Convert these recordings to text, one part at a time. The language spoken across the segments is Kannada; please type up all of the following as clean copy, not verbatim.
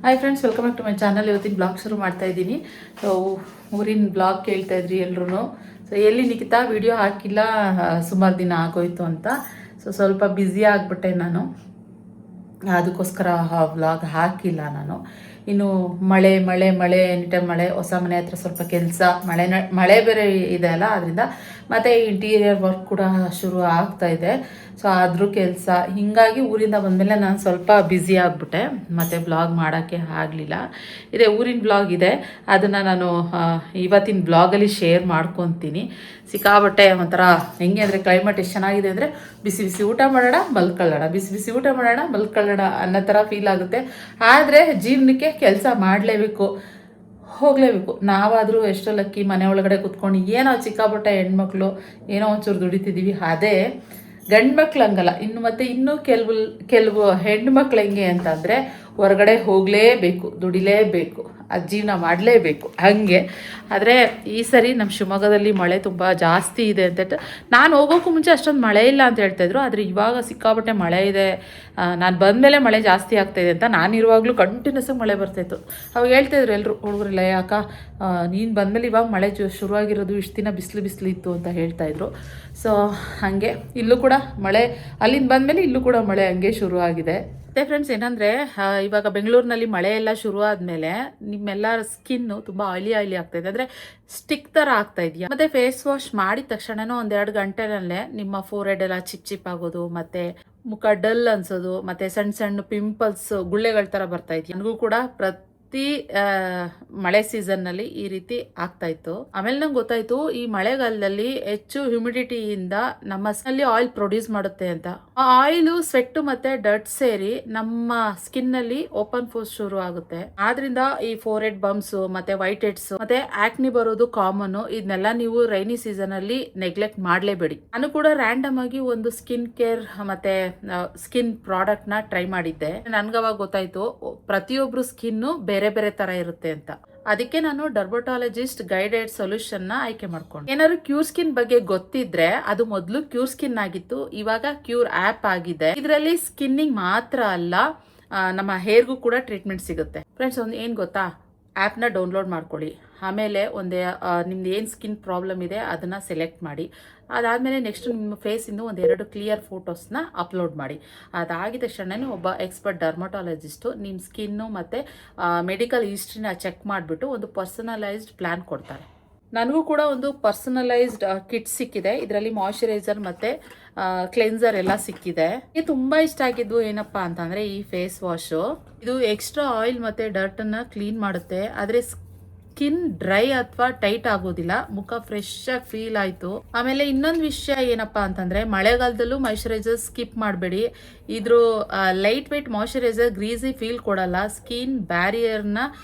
Hi friends, welcome back to my channel. ಇವತ್ತಿನ ಬ್ಲಾಗ್ ಶುರು ಮಾಡ್ತಾ ಇದ್ದೀನಿ. ಸೊ ಊರಿನ ಬ್ಲಾಗ್ ಕೇಳ್ತಾ ಇದ್ರಿ ಎಲ್ರು. ಸೊ ಎಲ್ಲಿ ನಿಖಿತಾ ವಿಡಿಯೋ ಹಾಕಿಲ್ಲ, ಸುಮಾರು ದಿನ ಆಗೋಯ್ತು ಅಂತ. ಸೊ ಸ್ವಲ್ಪ ಬ್ಯುಸಿ ಆಗಿಬಿಟ್ಟೆ ನಾನು, ಅದಕ್ಕೋಸ್ಕರ ವ್ಲಾಗ್ ಹಾಕಿಲ್ಲ ನಾನು. ಇನ್ನು ಮಳೆ ಮಳೆ ಮಳೆ ಎನಿ ಟೈಮ್ ಮಳೆ, ಹೊಸ ಮನೆ ಹತ್ರ ಸ್ವಲ್ಪ ಕೆಲಸ, ಮಳೆ ಬೇರೆ ಇದೆ ಅಲ್ಲ, ಅದರಿಂದ ಮತ್ತು ಇಂಟೀರಿಯರ್ ವರ್ಕ್ ಕೂಡ ಶುರು ಆಗ್ತಾ ಇದೆ. ಸೊ ಅದ್ರ ಕೆಲಸ, ಹೀಗಾಗಿ ಊರಿಂದ ಬಂದಮೇಲೆ ನಾನು ಸ್ವಲ್ಪ ಬ್ಯುಸಿ ಆಗಿಬಿಟ್ಟೆ, ಮತ್ತು ಬ್ಲಾಗ್ ಮಾಡೋಕ್ಕೆ ಆಗಲಿಲ್ಲ. ಇದೆ ಊರಿನ ಬ್ಲಾಗ್ ಇದೆ, ಅದನ್ನು ನಾನು ಇವತ್ತಿನ ಬ್ಲಾಗಲ್ಲಿ ಶೇರ್ ಮಾಡ್ಕೊತೀನಿ. ಸಿಕ್ಕಾಬಟ್ಟೆ ಒಂಥರ ಹೆಂಗೆ ಅಂದರೆ, ಕ್ಲೈಮೇಟ್ ಎಷ್ಟು ಚೆನ್ನಾಗಿದೆ ಅಂದರೆ, ಬಿಸಿ ಬಿಸಿ ಊಟ ಮಾಡೋಣ ಮಲ್ಕೊಳ್ಳೋಣ, ಬಿಸಿ ಬಿಸಿ ಊಟ ಮಾಡೋಣ ಮಲ್ಕೊಳ್ಳೋಣ ಅನ್ನೋ ಥರ ಫೀಲ್ ಆಗುತ್ತೆ. ಆದರೆ ಜೀವನಕ್ಕೆ ಕೆಲಸ ಮಾಡಲೇಬೇಕು, ಹೋಗಲೇಬೇಕು. ನಾವಾದರೂ ಎಷ್ಟೋ ಲಕ್ಕಿ, ಮನೆ ಒಳಗಡೆ ಕೂತ್ಕೊಂಡು ಏನೋ ಸಿಕ್ಕಾಪಟ್ಟೆ ಹೆಣ್ಮಕ್ಳು ಏನೋ ಒಂಚೂರು ದುಡಿತಿದ್ದೀವಿ. ಅದೇ ಗಂಡು ಮಕ್ಳು ಹಂಗಲ್ಲ. ಇನ್ನೂ ಕೆಲವು ಹೆಣ್ಮಕ್ಳು ಹೆಂಗೆ ಅಂತಂದರೆ, ಹೊರಗಡೆ ಹೋಗಲೇಬೇಕು, ದುಡಿಲೇಬೇಕು, ಅದು ಜೀವನ ಮಾಡಲೇಬೇಕು ಹಾಗೆ. ಆದರೆ ಈ ಸರಿ ನಮ್ಮ ಶಿವಮೊಗ್ಗದಲ್ಲಿ ಮಳೆ ತುಂಬ ಜಾಸ್ತಿ ಇದೆ ಅಂತ, ನಾನು ಹೋಗೋಕ್ಕೂ ಮುಂಚೆ ಅಷ್ಟೊಂದು ಮಳೆ ಇಲ್ಲ ಅಂತ ಹೇಳ್ತಾಯಿದ್ರು. ಆದರೆ ಇವಾಗ ಸಿಕ್ಕಾಪಟ್ಟೆ ಮಳೆ ಇದೆ, ನಾನು ಬಂದಮೇಲೆ ಮಳೆ ಜಾಸ್ತಿ ಆಗ್ತಾಯಿದೆ ಅಂತ. ನಾನಿರುವಾಗಲೂ ಕಂಟಿನ್ಯೂಸ್ ಆಗಿ ಮಳೆ ಬರ್ತಾಯಿತ್ತು. ಅವಾಗ ಹೇಳ್ತಾಯಿದ್ರು ಎಲ್ಲರೂ, ಹುಡುಗರೆಲ್ಲ, ಯಾಕ ನೀನು ಬಂದಮೇಲೆ ಇವಾಗ ಮಳೆ ಶುರುವಾಗಿರೋದು, ಇಷ್ಟು ದಿನ ಬಿಸಿಲು ಇತ್ತು ಅಂತ ಹೇಳ್ತಾಯಿದ್ರು. ಸೊ ಹಾಗೆ ಇಲ್ಲೂ ಕೂಡ ಮಳೆ, ಅಲ್ಲಿಂದ ಬಂದಮೇಲೆ ಇಲ್ಲೂ ಕೂಡ ಮಳೆ ಹಂಗೆ ಶುರು ಆಗಿದೆ. ಮತ್ತು ಫ್ರೆಂಡ್ಸ್ ಏನಂದರೆ, ಇವಾಗ ಬೆಂಗಳೂರಿನಲ್ಲಿ ಮಳೆ ಎಲ್ಲ ಶುರು ಆದಮೇಲೆ ನಿಮ್ಮೆಲ್ಲರ ಸ್ಕಿನ್ನು ತುಂಬ ಆಯ್ಲಿ ಆಗ್ತಾಯಿದೆ, ಅಂದರೆ ಸ್ಟಿಕ್ ಥರ ಆಗ್ತಾ ಇದೆಯಾ. ಮತ್ತು ಫೇಸ್ ವಾಶ್ ಮಾಡಿದ ತಕ್ಷಣವೂ 1-2 ಗಂಟೆನಲ್ಲೇ ನಿಮ್ಮ ಫೋರ್ಹೆಡ್ ಎಲ್ಲ ಚಿಪ್ ಆಗೋದು, ಮತ್ತು ಮುಖ ಡಲ್ ಅನ್ಸೋದು, ಮತ್ತು ಸಣ್ಣ ಸಣ್ಣ ಪಿಂಪಲ್ಸ್, ಗುಳ್ಳೆಗಳ ಥರ ಬರ್ತಾ ಇದೆಯಾ. ನನಗೂ ಕೂಡ ಮಳೆ ಸೀಸನ್ನಲ್ಲಿ ಈ ರೀತಿ ಆಗ್ತಾಯಿತ್ತು. ಆಮೇಲೆ ನಂಗೆ ಗೊತ್ತಾಯಿತು, ಈ ಮಳೆಗಾಲದಲ್ಲಿ ಹೆಚ್ಚು ಹ್ಯುಮಿಡಿಟಿಯಿಂದ ನಮ್ಮ ಸ್ಕಿನ್ನಲ್ಲಿ ಆಯಿಲ್ ಪ್ರೊಡ್ಯೂಸ್ ಮಾಡುತ್ತೆ ಅಂತ. ಆ ಆಯಿಲು, ಸ್ವೆಟ್ ಮತ್ತೆ ಡರ್ಟ್ ಸೇರಿ ನಮ್ಮ ಸ್ಕಿನ್ನಲ್ಲಿ ಓಪನ್ ಪೋರ್ಸ್ ಶುರು ಆಗುತ್ತೆ. ಆದ್ರಿಂದ ಈ ಫೋರ್ಹೆಡ್ ಬಂಪ್ಸ್, ಮತ್ತೆ ವೈಟ್ ಹೆಡ್ಸ್, ಮತ್ತೆ ಆಕ್ನಿ ಬರೋದು ಕಾಮನ್. ಇದನ್ನೆಲ್ಲ ನೀವು ರೈನಿ ಸೀಸನ್ ಅಲ್ಲಿ ನೆಗ್ಲೆಕ್ಟ್ ಮಾಡಲೇಬೇಡಿ. ನಾನು ಕೂಡ ರ್ಯಾಂಡಮ್ ಆಗಿ ಒಂದು ಸ್ಕಿನ್ ಕೇರ್ ಮತ್ತೆ ಸ್ಕಿನ್ ಪ್ರಾಡಕ್ಟ್ ನ ಟ್ರೈ ಮಾಡಿದ್ದೆ. ನನ್ಗವಾಗ ಗೊತ್ತಾಯ್ತು, ಪ್ರತಿಯೊಬ್ರು ಸ್ಕಿನ್ ಬೇರೆ ಬೇರೆ ತರ ಇರುತ್ತೆ ಅಂತ. ಅದಕ್ಕೆ ನಾನು ಡರ್ಮಟಾಲಜಿಸ್ಟ್ ಗೈಡೆಡ್ ಸೊಲ್ಯೂಷನ್ ನ ಆಯ್ಕೆ ಮಾಡ್ಕೊಂಡು, ಏನಾದ್ರು ಕ್ಯೂರ್ ಸ್ಕಿನ್ ಬಗ್ಗೆ ಗೊತ್ತಿದ್ರೆ, ಅದು ಮೊದಲು ಕ್ಯೂರ್ ಸ್ಕಿನ್ ಆಗಿತ್ತು, ಇವಾಗ ಕ್ಯೂರ್ ಆಪ್ ಆಗಿದೆ. ಇದರಲ್ಲಿ ಸ್ಕಿನ್ನಿಂಗ್ ಮಾತ್ರ ಅಲ್ಲ, ನಮ್ಮ ಹೇರ್ಗೂ ಕೂಡ ಟ್ರೀಟ್ಮೆಂಟ್ ಸಿಗುತ್ತೆ. ಫ್ರೆಂಡ್ಸ್, ಒಂದು ಏನು ಗೊತ್ತಾ, ಆ್ಯಪ್ನ ಡೌನ್ಲೋಡ್ ಮಾಡ್ಕೊಳ್ಳಿ. ಆಮೇಲೆ ನಿಮ್ದು ಏನು ಸ್ಕಿನ್ ಪ್ರಾಬ್ಲಮ್ ಇದೆ ಅದನ್ನು ಸೆಲೆಕ್ಟ್ ಮಾಡಿ. ಅದಾದಮೇಲೆ ನೆಕ್ಸ್ಟ್ ನಿಮ್ಮ ಫೇಸಿಂದು 1-2 ಕ್ಲಿಯರ್ ಫೋಟೋಸ್ನ ಅಪ್ಲೋಡ್ ಮಾಡಿ. ಅದಾಗಿದ ತಕ್ಷಣ ಒಬ್ಬ ಎಕ್ಸ್ಪರ್ಟ್ ಡರ್ಮಟಾಲಜಿಸ್ಟು ನಿಮ್ಮ ಸ್ಕಿನ್ನು ಮತ್ತು ಮೆಡಿಕಲ್ ಹಿಸ್ಟ್ರಿನ ಚೆಕ್ ಮಾಡಿಬಿಟ್ಟು ಒಂದು ಪರ್ಸನಲೈಸ್ಡ್ ಪ್ಲ್ಯಾನ್ ಕೊಡ್ತಾರೆ. ನನಗೂ ಕೂಡ ಒಂದು ಪರ್ಸನಲೈಸ್ಡ್ ಕಿಟ್ ಸಿಕ್ಕಿದೆ. ಇದರಲ್ಲಿ ಮಾಯ್ಶ್ಚರೈಸರ್ ಮತ್ತು ಕ್ಲೆನ್ಸರ್ ಎಲ್ಲ ಸಿಕ್ಕಿದೆ. ಇದು ತುಂಬ ಇಷ್ಟ ಆಗಿದ್ದು ಏನಪ್ಪ ಅಂತಂದರೆ, ಈ ಫೇಸ್ ವಾಶು, ಇದು ಎಕ್ಸ್ಟ್ರಾ ಆಯಿಲ್ ಮತ್ತು ಡರ್ಟನ್ನು ಕ್ಲೀನ್ ಮಾಡುತ್ತೆ. ಆದರೆ ಸ್ಕಿನ್ ಡ್ರೈ ಅಥವಾ ಟೈಟ್ ಆಗೋದಿಲ್ಲ, ಮುಖ ಫ್ರೆಶ್ ಆಗಿ ಫೀಲ್ ಆಯಿತು. ಆಮೇಲೆ ಇನ್ನೊಂದು ವಿಷಯ ಏನಪ್ಪಾ ಅಂತಂದರೆ, ಮಳೆಗಾಲದಲ್ಲೂ ಮಾಯ್ಶ್ಚರೈಸರ್ ಸ್ಕಿಪ್ ಮಾಡಬೇಡಿ. ಇದ್ರ light weight moisturiser greasy feel ಕೊಡಲ್ಲ, ಸ್ಕಿನ್ ಬ್ಯಾರಿಯರ್ನ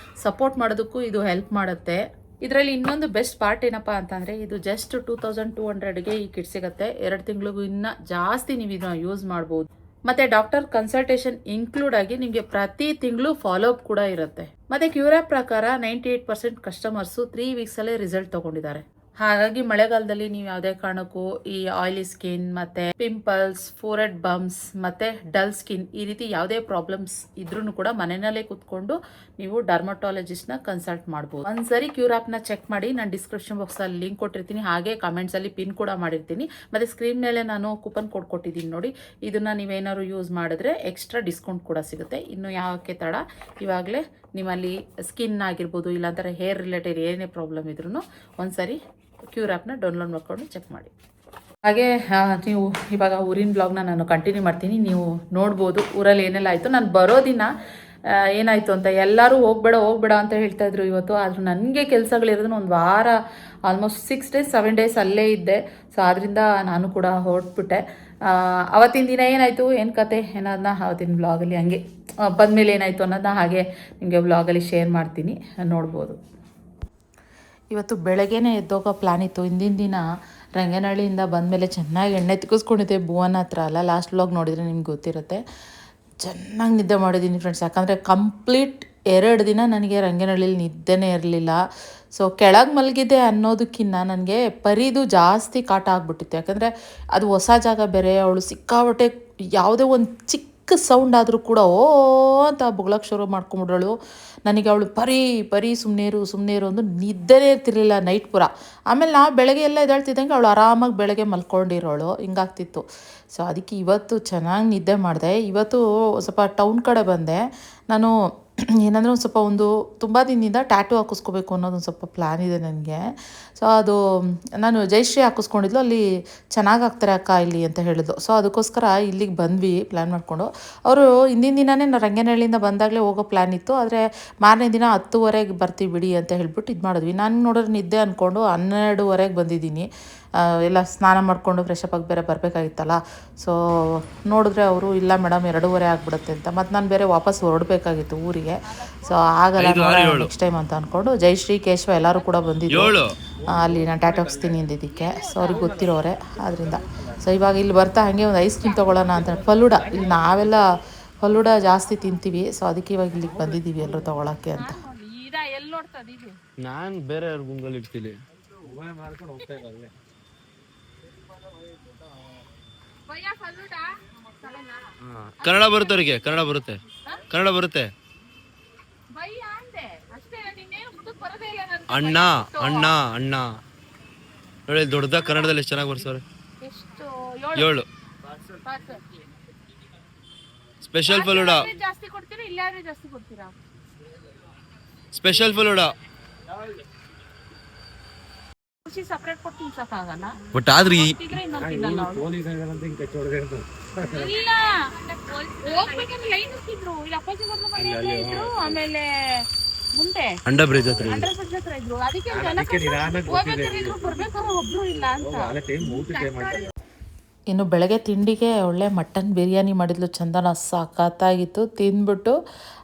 ಸಪೋರ್ಟ್ ಮಾಡೋದಕ್ಕೂ ಇದು ಹೆಲ್ಪ್ ಮಾಡುತ್ತೆ. ಇದರಲ್ಲಿ ಇನ್ನೊಂದು ಬೆಸ್ಟ್ ಪಾರ್ಟ್ ಏನಪ್ಪಾ ಅಂತಂದರೆ, ಇದು ಜಸ್ಟ್ 2200ಗೆ ಈ ಕಿಟ್ ಸಿಗುತ್ತೆ. 2 ತಿಂಗಳಿಗೂ ಇನ್ನೂ ಜಾಸ್ತಿ ನೀವು ಇದನ್ನ ಯೂಸ್ ಮಾಡ್ಬೋದು. ಮತ್ತು ಡಾಕ್ಟರ್ ಕನ್ಸಲ್ಟೇಷನ್ ಇನ್ಕ್ಲೂಡ್ ಆಗಿ ನಿಮಗೆ ಪ್ರತಿ ತಿಂಗಳು ಫಾಲೋ ಅಪ್ ಕೂಡ ಇರುತ್ತೆ. ಮತ್ತು ಕ್ಯೂರ್ ಆಪ್ ಪ್ರಕಾರ 98% ಕಸ್ಟಮರ್ಸು 3 ವೀಕ್ಸಲ್ಲೇ ರಿಸಲ್ಟ್ ತೊಗೊಂಡಿದ್ದಾರೆ. ಹಾಗಾಗಿ ಮಳೆಗಾಲದಲ್ಲಿ ನೀವು ಯಾವುದೇ ಕಾರಣಕ್ಕೂ ಈ ಆಯಿಲಿ ಸ್ಕಿನ್, ಮತ್ತೆ ಪಿಂಪಲ್ಸ್, ಫೋರ್ಹೆಡ್ ಬಂಪ್ಸ್, ಮತ್ತೆ ಡಲ್ ಸ್ಕಿನ್, ಈ ರೀತಿ ಯಾವುದೇ ಪ್ರಾಬ್ಲಮ್ಸ್ ಇದ್ರೂ ಕೂಡ ಮನೆಯಲ್ಲೇ ಕೂತ್ಕೊಂಡು ನೀವು ಡರ್ಮಟಾಲಜಿಸ್ಟ್ನ ಕನ್ಸಲ್ಟ್ ಮಾಡ್ಬೋದು. ಒಂದ್ಸರಿ ಕ್ಯೂರ್ ಆಪ್ನ ಚೆಕ್ ಮಾಡಿ. ನಾನು ಡಿಸ್ಕ್ರಿಪ್ಷನ್ ಬಾಕ್ಸಲ್ಲಿ ಲಿಂಕ್ ಕೊಟ್ಟಿರ್ತೀನಿ, ಹಾಗೆ ಕಾಮೆಂಟ್ಸಲ್ಲಿ ಪಿನ್ ಕೂಡ ಮಾಡಿರ್ತೀನಿ. ಮತ್ತು ಸ್ಕ್ರೀನ್ ಮೇಲೆ ನಾನು ಕೂಪನ್ ಕೋಡ್ ಕೊಟ್ಟಿದ್ದೀನಿ ನೋಡಿ, ಇದನ್ನು ನೀವೇನಾದ್ರು ಯೂಸ್ ಮಾಡಿದ್ರೆ ಎಕ್ಸ್ಟ್ರಾ ಡಿಸ್ಕೌಂಟ್ ಕೂಡ ಸಿಗುತ್ತೆ. ಇನ್ನು ಯಾಕೆ ತಡ, ಇವಾಗಲೇ ನಿಮ್ಮಲ್ಲಿ ಸ್ಕಿನ್ ಆಗಿರ್ಬೋದು, ಇಲ್ಲಾಂದರೆ ಹೇರ್ ರಿಲೇಟೆಡ್ ಏನೇ ಪ್ರಾಬ್ಲಮ್ ಇದ್ರೂ ಒಂದ್ಸರಿ ಕ್ಯೂರ್ ಆ್ಯಪ್ನ ಡೌನ್ಲೋಡ್ ಮಾಡ್ಕೊಂಡು ಚೆಕ್ ಮಾಡಿ. ಹಾಗೆ ನೀವು ಇವಾಗ ಊರಿನ ಬ್ಲಾಗ್ನ ನಾನು ಕಂಟಿನ್ಯೂ ಮಾಡ್ತೀನಿ, ನೀವು ನೋಡ್ಬೋದು ಊರಲ್ಲಿ ಏನೆಲ್ಲ ಆಯಿತು. ನಾನು ಬರೋ ದಿನ ಏನಾಯಿತು ಅಂತ, ಎಲ್ಲರೂ ಹೋಗಬೇಡ ಅಂತ ಹೇಳ್ತಾಯಿದ್ರು ಇವತ್ತು. ಆದರೂ ನನಗೆ ಕೆಲಸಗಳಿರೋದನ್ನ ಒಂದು ವಾರ, ಆಲ್ಮೋಸ್ಟ್ 6 days 7 days ಅಲ್ಲೇ ಇದ್ದೆ. ಸೊ ಆದ್ದರಿಂದ ನಾನು ಕೂಡ ಹೊರಟ್ಬಿಟ್ಟೆ. ಅವತ್ತಿನ ದಿನ ಏನಾಯಿತು, ಏನು ಕತೆ ಏನಾದನ್ನ ಅವತ್ತಿನ ಬ್ಲಾಗಲ್ಲಿ ಹಂಗೆ ಬಂದಮೇಲೆ ಏನಾಯಿತು ಅನ್ನೋದನ್ನ ಹಾಗೆ ನಿಮಗೆ ಬ್ಲಾಗಲ್ಲಿ ಶೇರ್ ಮಾಡ್ತೀನಿ, ನೋಡ್ಬೋದು. ಇವತ್ತು ಬೆಳಗ್ಗೆನೇ ಎದ್ದೋಗೋ ಪ್ಲ್ಯಾನ್ ಇತ್ತು. ಹಿಂದಿನ ದಿನ ರಂಗನಹಳ್ಳಿಯಿಂದ ಬಂದಮೇಲೆ ಚೆನ್ನಾಗಿ ಎಣ್ಣೆ ತಿಕ್ಕಿಸ್ಕೊಂಡಿದ್ದೆ ಭುವನ ಹತ್ರ ಅಲ್ಲ. ಲಾಸ್ಟ್ ವ್ಲಾಗ್ ನೋಡಿದರೆ ನಿಮ್ಗೆ ಗೊತ್ತಿರುತ್ತೆ. ಚೆನ್ನಾಗಿ ನಿದ್ದೆ ಮಾಡಿದ್ದೀನಿ ಫ್ರೆಂಡ್ಸ್. ಯಾಕಂದರೆ ಕಂಪ್ಲೀಟ್ 2 ದಿನ ನನಗೆ ರಂಗನಹಳ್ಳಿಲಿ ನಿದ್ದೆನೇ ಇರಲಿಲ್ಲ. ಸೊ ಕೆಳಗೆ ಮಲಗಿದ್ದೆ ಅನ್ನೋದಕ್ಕಿಂತ ನನಗೆ ಪರಿದು ಜಾಸ್ತಿ ಕಾಟ ಆಗ್ಬಿಟ್ಟಿತ್ತು. ಯಾಕಂದರೆ ಅದು ಹೊಸ ಜಾಗ ಬೇರೆ, ಅವಳು ಸಿಕ್ಕಾಬಟ್ಟೆ ಯಾವುದೇ ಒಂದು ಚಿಕ್ಕ ಸೌಂಡ್ ಆದರೂ ಕೂಡ ಓ ಅಂತ ಬೊಗಳಕ್ಕೆ ಶುರು ಮಾಡ್ಕೊಂಬಿಡೋಳು. ನನಗೆ ಅವಳು ಪರಿ ಸುಮ್ಮನೆ ಇರು ಅಂದು ನಿದ್ದೆನೇ ಇರ್ತಿರ್ಲಿಲ್ಲ ನೈಟ್ ಪೂರ. ಆಮೇಲೆ ನಾವು ಬೆಳಗ್ಗೆ ಎಲ್ಲ ಎದ್ದೇಳ್ತಿದ್ದಂಗೆ ಅವಳು ಆರಾಮಾಗಿ ಬೆಳಗ್ಗೆ ಮಲ್ಕೊಂಡಿರೋಳು, ಹಿಂಗಾಗ್ತಿತ್ತು. ಸೊ ಅದಕ್ಕೆ ಇವತ್ತು ಚೆನ್ನಾಗಿ ನಿದ್ದೆ ಮಾಡಿದೆ. ಇವತ್ತು ಸ್ವಲ್ಪ ಟೌನ್ ಕಡೆ ಬಂದೆ ನಾನು. ಏನಂದರೆ ಒಂದು ಸ್ವಲ್ಪ ತುಂಬ ದಿನದಿಂದ ಟ್ಯಾಟೂ ಹಾಕಿಸ್ಕೋಬೇಕು ಅನ್ನೋದೊಂದು ಸ್ವಲ್ಪ ಪ್ಲ್ಯಾನ್ ಇದೆ ನನಗೆ. ಸೊ ಅದು ನಾನು ಜಯಶ್ರೀ ಹಾಕಿಸ್ಕೊಂಡಿದ್ಲು, ಅಲ್ಲಿ ಚೆನ್ನಾಗಿ ಆಗ್ತಾರೆ ಅಕ್ಕ ಇಲ್ಲಿ ಅಂತ ಹೇಳಿದ್ಲು. ಸೊ ಅದಕ್ಕೋಸ್ಕರ ಇಲ್ಲಿಗೆ ಬಂದ್ವಿ ಪ್ಲ್ಯಾನ್ ಮಾಡಿಕೊಂಡು. ಅವರು ಹಿಂದಿನ ದಿನವೇ ನಾವು ರಂಗನಹಳ್ಳಿಯಿಂದ ಬಂದಾಗಲೇ ಹೋಗೋ ಪ್ಲ್ಯಾನ್ ಇತ್ತು. ಆದರೆ ಮಾರನೇ ದಿನ 10:30ಗೆ ಬರ್ತೀವಿ ಬಿಡಿ ಅಂತ ಹೇಳ್ಬಿಟ್ಟು ಇದು ಮಾಡಿದ್ವಿ. ನಾನು ನೋಡಿದ್ರೆ ನಿದ್ದೆ ಅಂದ್ಕೊಂಡು 12:30ಗೆ ಬಂದಿದ್ದೀನಿ. ಎಲ್ಲ ಸ್ನಾನ ಮಾಡಿಕೊಂಡು ಫ್ರೆಶಪ್ ಆಗಿ ಬೇರೆ ಬರಬೇಕಾಗಿತ್ತಲ್ಲ. ಸೊ ನೋಡಿದ್ರೆ ಅವರು ಇಲ್ಲ ಮೇಡಮ್ 2:30 ಆಗಿಬಿಡುತ್ತೆ ಅಂತ. ಮತ್ತು ನಾನು ಬೇರೆ ವಾಪಸ್ ಹೊರಡಬೇಕಾಗಿತ್ತು ಊರಿಗೆ. ಸೊ ಆಗಲ್ಲ ನೆಕ್ಸ್ಟ್ ಟೈಮ್ ಅಂತ ಅಂದ್ಕೊಂಡು ಜಯಶ್ರೀ ಕೇಶವ ಎಲ್ಲರೂ ಕೂಡ ಬಂದಿದ್ದು ಅಲ್ಲಿ ನಾನು ಟ್ಯಾಟೂ ಹಾಕ್ಸ್ತೀನಿ ಅಂದಿದ್ದಕ್ಕೆ. ಸೊ ಅವ್ರಿಗೆ ಗೊತ್ತಿರೋರೆ ಆದ್ದರಿಂದ. ಸೊ ಇವಾಗ ಇಲ್ಲಿ ಬರ್ತಾ ಹಾಗೆ ಒಂದು ಐಸ್ ಕ್ರೀಮ್ ತೊಗೊಳ್ಳೋಣ ಅಂತ. ಫಲೂಡ ಇಲ್ಲಿ ನಾವೆಲ್ಲ ಫಲೂಡ ಜಾಸ್ತಿ ತಿಂತೀವಿ. ಸೊ ಅದಕ್ಕೆ ಇವಾಗ ಇಲ್ಲಿಗೆ ಬಂದಿದ್ದೀವಿ ಎಲ್ಲರೂ ತೊಗೊಳಕ್ಕೆ ಅಂತ. ನಾನು ಬೇರೆ ಗುಂಗಲ್ಲಿ ಇರ್ತೀನಿ. ಕನ್ನಡ ಬರುತ್ತೆ ಅವರಿಗೆ, ಕನ್ನಡ ಬರುತ್ತೆ. ಅಣ್ಣ ಅಣ್ಣ ಅಣ್ಣ ನೋಡಿ ದೊಡ್ಡದಾಗ ಕನ್ನಡದಲ್ಲಿ ಎಷ್ಟು ಚೆನ್ನಾಗಿ ಬರ್ಸೋರೆ. 7 ಸ್ಪೆಷಲ್ ಫಲೂಡ, ಸ್ಪೆಷಲ್ ಫಲೂಡ. ಬಟ್ ಆದ್ರೆ ಅಂಡ ಬ್ರಿಡ್ಜ್ ಹತ್ರ ಇನ್ನು ಬೆಳಗ್ಗೆ ತಿಂಡಿಗೆ ಒಳ್ಳೆ ಮಟನ್ ಬಿರಿಯಾನಿ ಮಾಡಿದ್ಲು ಚಂದನ, ಸಖತ್ತಾಗಿತ್ತು. ತಿಂದ್ಬಿಟ್ಟು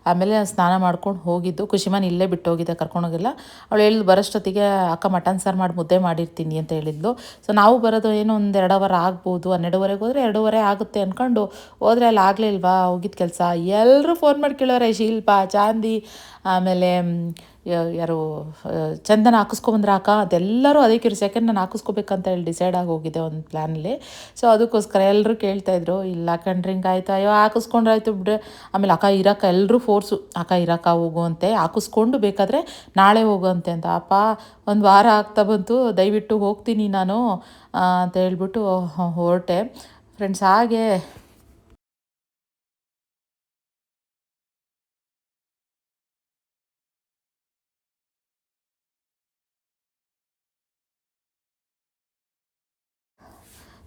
ಆಮೇಲೆ ಸ್ನಾನ ಮಾಡ್ಕೊಂಡು ಹೋಗಿದ್ದು. ಖುಷಿಮಾನ್ ಇಲ್ಲೇ ಬಿಟ್ಟು ಹೋಗಿದ್ದೆ, ಕರ್ಕೊಂಡೋಗಿಲ್ಲ. ಅವಳು ಹೇಳಿದ್ಲು ಬರೋಷ್ಟೊತ್ತಿಗೆ ಅಕ್ಕ ಮಟನ್ ಸಾರು ಮಾಡಿ ಮುದ್ದೆ ಮಾಡಿರ್ತೀನಿ ಅಂತ ಹೇಳಿದ್ಲು. ಸೊ ನಾವು ಬರೋದು ಏನೋ ಒಂದು 2 ಅವರ್ ಆಗ್ಬೋದು. 12:30 ಹೋದರೆ 2:30 ಆಗುತ್ತೆ ಅಂದ್ಕೊಂಡು ಹೋದರೆ ಅಲ್ಲಿ ಆಗಲಿಲ್ವಾ ಹೋಗಿದ್ದು ಕೆಲಸ. ಎಲ್ಲರೂ ಫೋನ್ ಮಾಡಿ ಕೇಳೋರೆ, ಶಿಲ್ಪ, ಚಾಂದಿ, ಆಮೇಲೆ ಯಾರು ಚಂದನ ಹಾಕಿಸ್ಕೊಂಬಂದ್ರೆ ಅಕ್ಕ ಅದೆಲ್ಲರೂ ಅದಕ್ಕೆ ಇರು. ಸೆಕೆಂಡ್ ನಾನು ಹಾಕಿಸ್ಕೋಬೇಕಂತ ಹೇಳಿ ಡಿಸೈಡ್ ಆಗಿ ಹೋಗಿದ್ದೆ ಒಂದು ಪ್ಲ್ಯಾನಲ್ಲಿ. ಸೊ ಅದಕ್ಕೋಸ್ಕರ ಎಲ್ಲರೂ ಕೇಳ್ತಾಯಿದ್ರು, ಇಲ್ಲ ಕಣ್ರಿ ಹಿಂಗಾಯ್ತು, ಅಯ್ಯೋ ಹಾಕಿಸ್ಕೊಂಡ್ರಾಯ್ತು ಬಿಡ್ರೆ. ಆಮೇಲೆ ಅಕ್ಕ ಇರೋಕ್ಕ ಎಲ್ಲರೂ ಫೋರ್ಸು, ಅಕ್ಕ ಇರೋಕ್ಕ ಹೋಗುವಂತೆ, ಹಾಕಿಸ್ಕೊಂಡು ಬೇಕಾದರೆ ನಾಳೆ ಹೋಗುವಂತೆ ಅಂತ. ಅಪ್ಪ 1 ವಾರ ಆಗ್ತಾ ಬಂತು, ದಯವಿಟ್ಟು ಹೋಗ್ತೀನಿ ನಾನು ಅಂತ ಹೇಳ್ಬಿಟ್ಟು ಹೊರಟೆ ಫ್ರೆಂಡ್ಸ್. ಹಾಗೆ